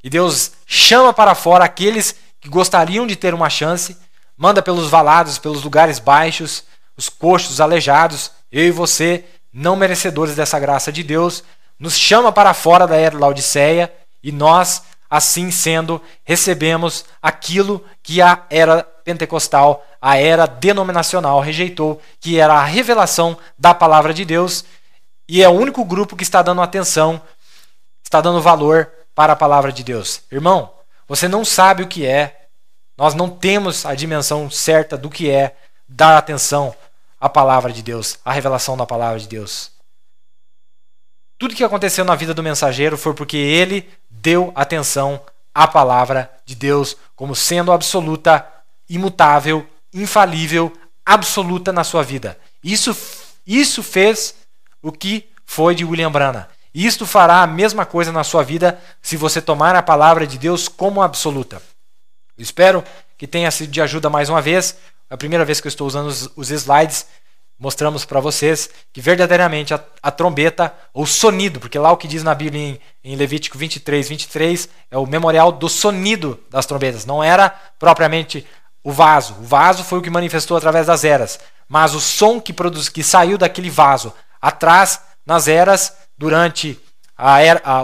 e Deus chama para fora aqueles que gostariam de ter uma chance, manda pelos valados, pelos lugares baixos, os coxos, os aleijados, eu e você, não merecedores dessa graça de Deus, nos chama para fora da era Laodiceia e nós, assim sendo, recebemos aquilo que a era pentecostal, a era denominacional rejeitou, que era a revelação da palavra de Deus, e é o único grupo que está dando atenção, está dando valor para a palavra de Deus. Irmão, você não sabe o que é, nós não temos a dimensão certa do que é dar atenção à palavra de Deus, à revelação da palavra de Deus. Tudo que aconteceu na vida do mensageiro foi porque ele deu atenção à palavra de Deus como sendo absoluta, imutável, infalível, absoluta na sua vida. Isso fez o que foi de William Branham. Isto fará a mesma coisa na sua vida se você tomar a palavra de Deus como absoluta. Eu espero que tenha sido de ajuda mais uma vez. É a primeira vez que eu estou usando os slides. Mostramos para vocês que verdadeiramente a trombeta, ou sonido, porque lá o que diz na Bíblia em Levítico 23 é o memorial do sonido das trombetas. Não era propriamente o vaso. O vaso foi o que manifestou através das eras. Mas o som que saiu daquele vaso atrás, nas eras, durante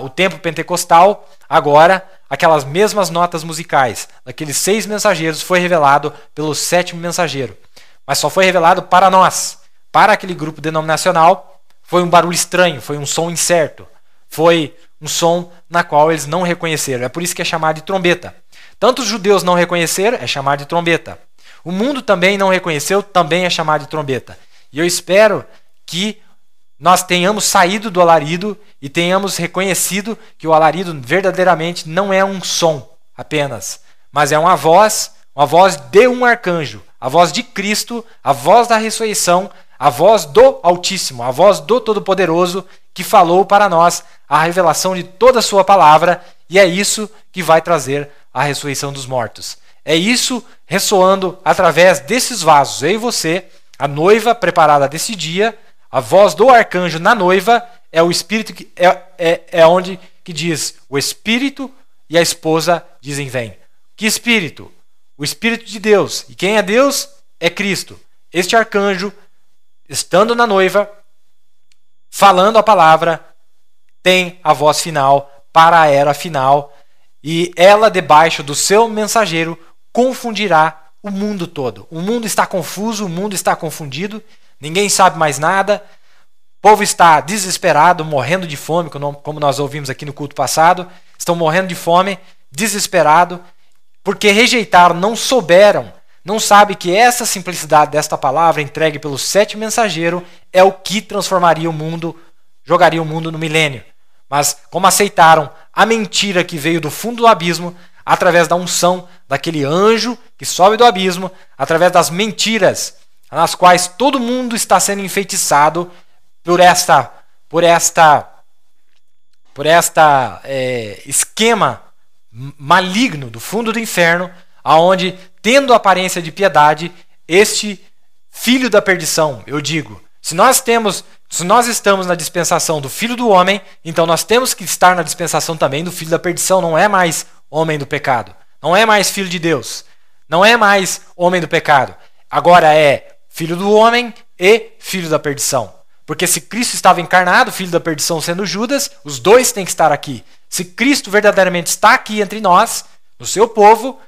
o tempo pentecostal, agora, aquelas mesmas notas musicais daqueles 6 mensageiros foi revelado pelo 7º mensageiro. Mas só foi revelado para nós. Para aquele grupo denominacional, foi um barulho estranho, foi um som incerto. Foi um som na qual eles não reconheceram. É por isso que é chamado de trombeta. Tanto os judeus não reconheceram, é chamado de trombeta. O mundo também não reconheceu, também é chamado de trombeta. E eu espero que nós tenhamos saído do alarido e tenhamos reconhecido que o alarido verdadeiramente não é um som apenas, mas é uma voz de um arcanjo, a voz de Cristo, a voz da ressurreição, a voz do Altíssimo, a voz do Todo-Poderoso que falou para nós a revelação de toda a sua palavra, e é isso que vai trazer a ressurreição dos mortos. É isso ressoando através desses vasos. Eu e você, a noiva preparada desse dia, a voz do arcanjo na noiva é o Espírito que é onde que diz o Espírito e a esposa dizem vem. Que Espírito? O Espírito de Deus. E quem é Deus? É Cristo. Este arcanjo, estando na noiva, falando a palavra, tem a voz final para a era final, e ela, debaixo do seu mensageiro, confundirá o mundo todo. O mundo está confuso, o mundo está confundido, ninguém sabe mais nada. povo está desesperado, morrendo de fome, como nós ouvimos aqui no culto passado. Estão morrendo de fome, desesperado, porque rejeitaram, não souberam, não sabem que essa simplicidade desta palavra entregue pelo 7º mensageiro é o que transformaria o mundo, jogaria o mundo no milênio. Mas como aceitaram a mentira que veio do fundo do abismo, através da unção daquele anjo que sobe do abismo, através das mentiras nas quais todo mundo está sendo enfeitiçado por esquema maligno do fundo do inferno, aonde, tendo aparência de piedade, este filho da perdição, eu digo, se nós estamos na dispensação do filho do homem, então nós temos que estar na dispensação também do filho da perdição. Não é mais homem do pecado, não é mais filho de Deus, não é mais homem do pecado, agora é filho do homem e filho da perdição. Porque se Cristo estava encarnado, filho da perdição sendo Judas, os dois têm que estar aqui. Se Cristo verdadeiramente está aqui entre nós, no seu povo,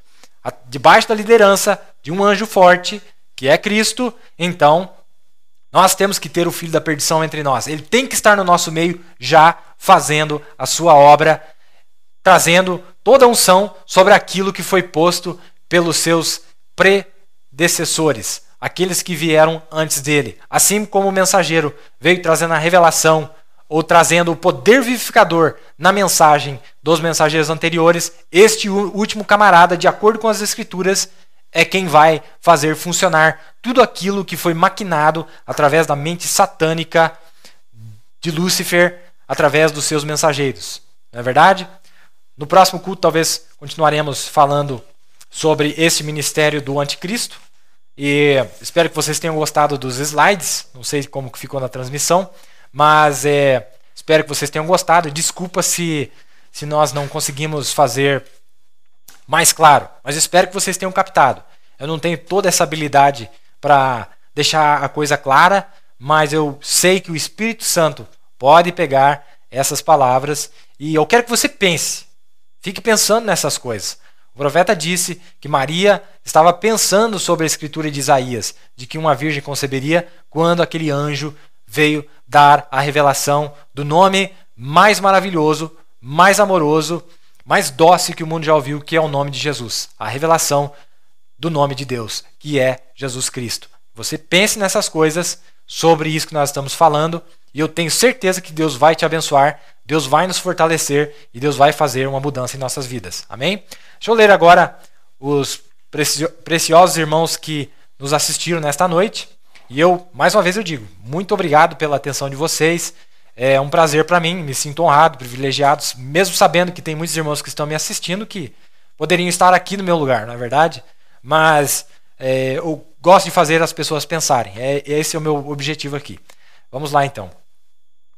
debaixo da liderança de um anjo forte, que é Cristo, então nós temos que ter o filho da perdição entre nós. Ele tem que estar no nosso meio, já fazendo a sua obra, trazendo toda a unção sobre aquilo que foi posto pelos seus predecessores, aqueles que vieram antes dele. Assim como o mensageiro veio trazendo a revelação, ou trazendo o poder vivificador na mensagem dos mensageiros anteriores, este último camarada, de acordo com as Escrituras, é quem vai fazer funcionar tudo aquilo que foi maquinado através da mente satânica de Lúcifer, através dos seus mensageiros. Não é verdade? No próximo culto, talvez, continuaremos falando sobre esse ministério do anticristo. E espero que vocês tenham gostado dos slides. Não sei como que ficou na transmissão, mas espero que vocês tenham gostado. Desculpa se nós não conseguimos fazer mais claro, mas espero que vocês tenham captado. Eu não tenho toda essa habilidade para deixar a coisa clara, mas eu sei que o Espírito Santo pode pegar essas palavras e eu quero que você pense. Fique pensando nessas coisas. O profeta disse que Maria estava pensando sobre a escritura de Isaías, de que uma virgem conceberia quando aquele anjo veio dar a revelação do nome mais maravilhoso, mais amoroso, mais dócil que o mundo já ouviu, que é o nome de Jesus. A revelação do nome de Deus, que é Jesus Cristo. Você pense nessas coisas, sobre isso que nós estamos falando, e eu tenho certeza que Deus vai te abençoar, Deus vai nos fortalecer e Deus vai fazer uma mudança em nossas vidas. Amém? Deixa eu ler agora os preciosos irmãos que nos assistiram nesta noite. E eu, mais uma vez eu digo, muito obrigado pela atenção de vocês. É um prazer para mim, me sinto honrado, privilegiado, mesmo sabendo que tem muitos irmãos que estão me assistindo que poderiam estar aqui no meu lugar, não é verdade? Mas eu gosto de fazer as pessoas pensarem. Esse é o meu objetivo aqui. Vamos lá então.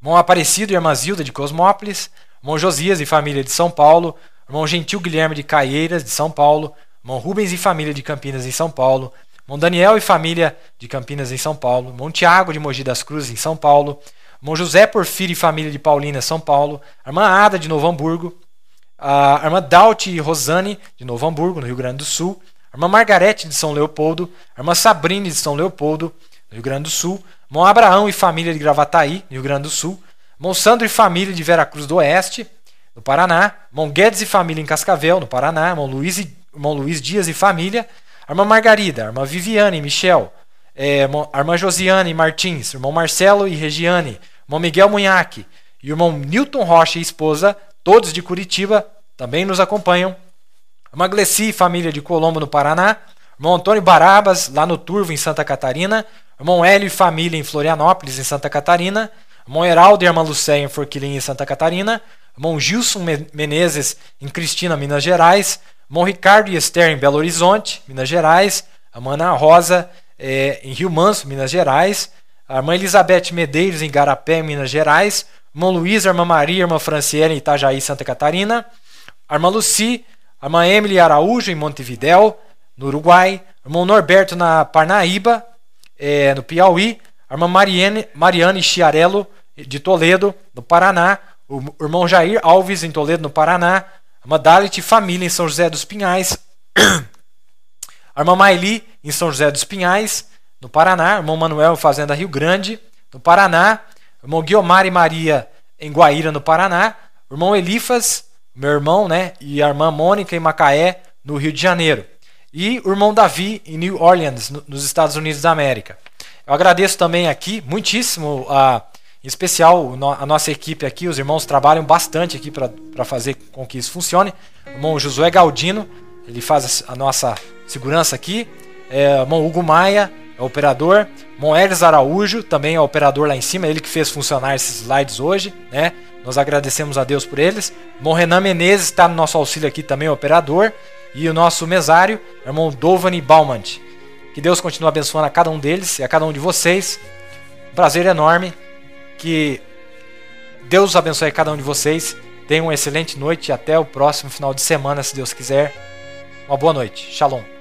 Irmão Aparecido e Irmã Zilda de Cosmópolis, irmão Josias e família de São Paulo, irmão Gentil Guilherme de Caieiras de São Paulo, irmão Rubens e família de Campinas em São Paulo, irmão Daniel e família de Campinas em São Paulo, irmão Tiago de Mogi das Cruzes em São Paulo, irmão José Porfírio e família de Paulina, São Paulo, a irmã Ada de Novo Hamburgo, a irmã Daute e Rosane de Novo Hamburgo, no Rio Grande do Sul, a irmã Margarete de São Leopoldo, a irmã Sabrine de São Leopoldo, no Rio Grande do Sul, irmão Abraão e família de Gravataí, no Rio Grande do Sul, irmão Sandro e família de Veracruz do Oeste, no Paraná, irmão Guedes e família em Cascavel, no Paraná, irmão Luiz Dias e família, a irmã Margarida, a irmã Viviane e Michel, a irmã Josiane e Martins, irmão Marcelo e Regiane, irmão Miguel Munhaque e o irmão Newton Rocha e esposa, todos de Curitiba, também nos acompanham. A irmã Gleci e família de Colombo, no Paraná. Irmão Antônio Barabas, lá no Turvo, em Santa Catarina. Irmão Hélio e família em Florianópolis, em Santa Catarina. Irmão Heraldo e irmã Lucéia em Forquilinha, em Santa Catarina. Irmão Gilson Menezes em Cristina, Minas Gerais. Irmão Ricardo e Esther em Belo Horizonte, Minas Gerais. A irmã Ana Rosa em Rio Manso, Minas Gerais. A irmã Elizabeth Medeiros em Garapé, Minas Gerais. Irmão Luiz, a irmã Maria, a irmã Franciele em Itajaí, Santa Catarina. A irmã Luci, a irmã Emily Araújo em Montevidéu, no Uruguai. O irmão Norberto na Parnaíba, no Piauí. A irmã Mariane Chiarello de Toledo, no Paraná. O irmão Jair Alves em Toledo, no Paraná. A irmã Dalit família em São José dos Pinhais. A irmã Maili em São José dos Pinhais, no Paraná. O irmão Manuel Fazenda Rio Grande, no Paraná. o irmão Guiomar e Maria em Guaíra, no Paraná, o irmão Elifas, meu irmão, né, e a irmã Mônica em Macaé, no Rio de Janeiro, e o irmão Davi em New Orleans, nos Estados Unidos da América. Eu agradeço também aqui, muitíssimo, em especial a nossa equipe aqui, os irmãos trabalham bastante aqui para fazer com que isso funcione. O irmão Josué Galdino, ele faz a nossa segurança aqui, o irmão Hugo Maia, é o operador, o irmão Elis Araújo, também é o operador lá em cima, ele que fez funcionar esses slides hoje, né? Nós agradecemos a Deus por eles. O irmão Renan Menezes está no nosso auxílio aqui também, o operador, e o nosso mesário, o irmão Dovani Baumant. Que Deus continue abençoando a cada um deles e a cada um de vocês. Um prazer enorme. Que Deus os abençoe a cada um de vocês. Tenham uma excelente noite e até o próximo final de semana, se Deus quiser. Uma boa noite. Shalom.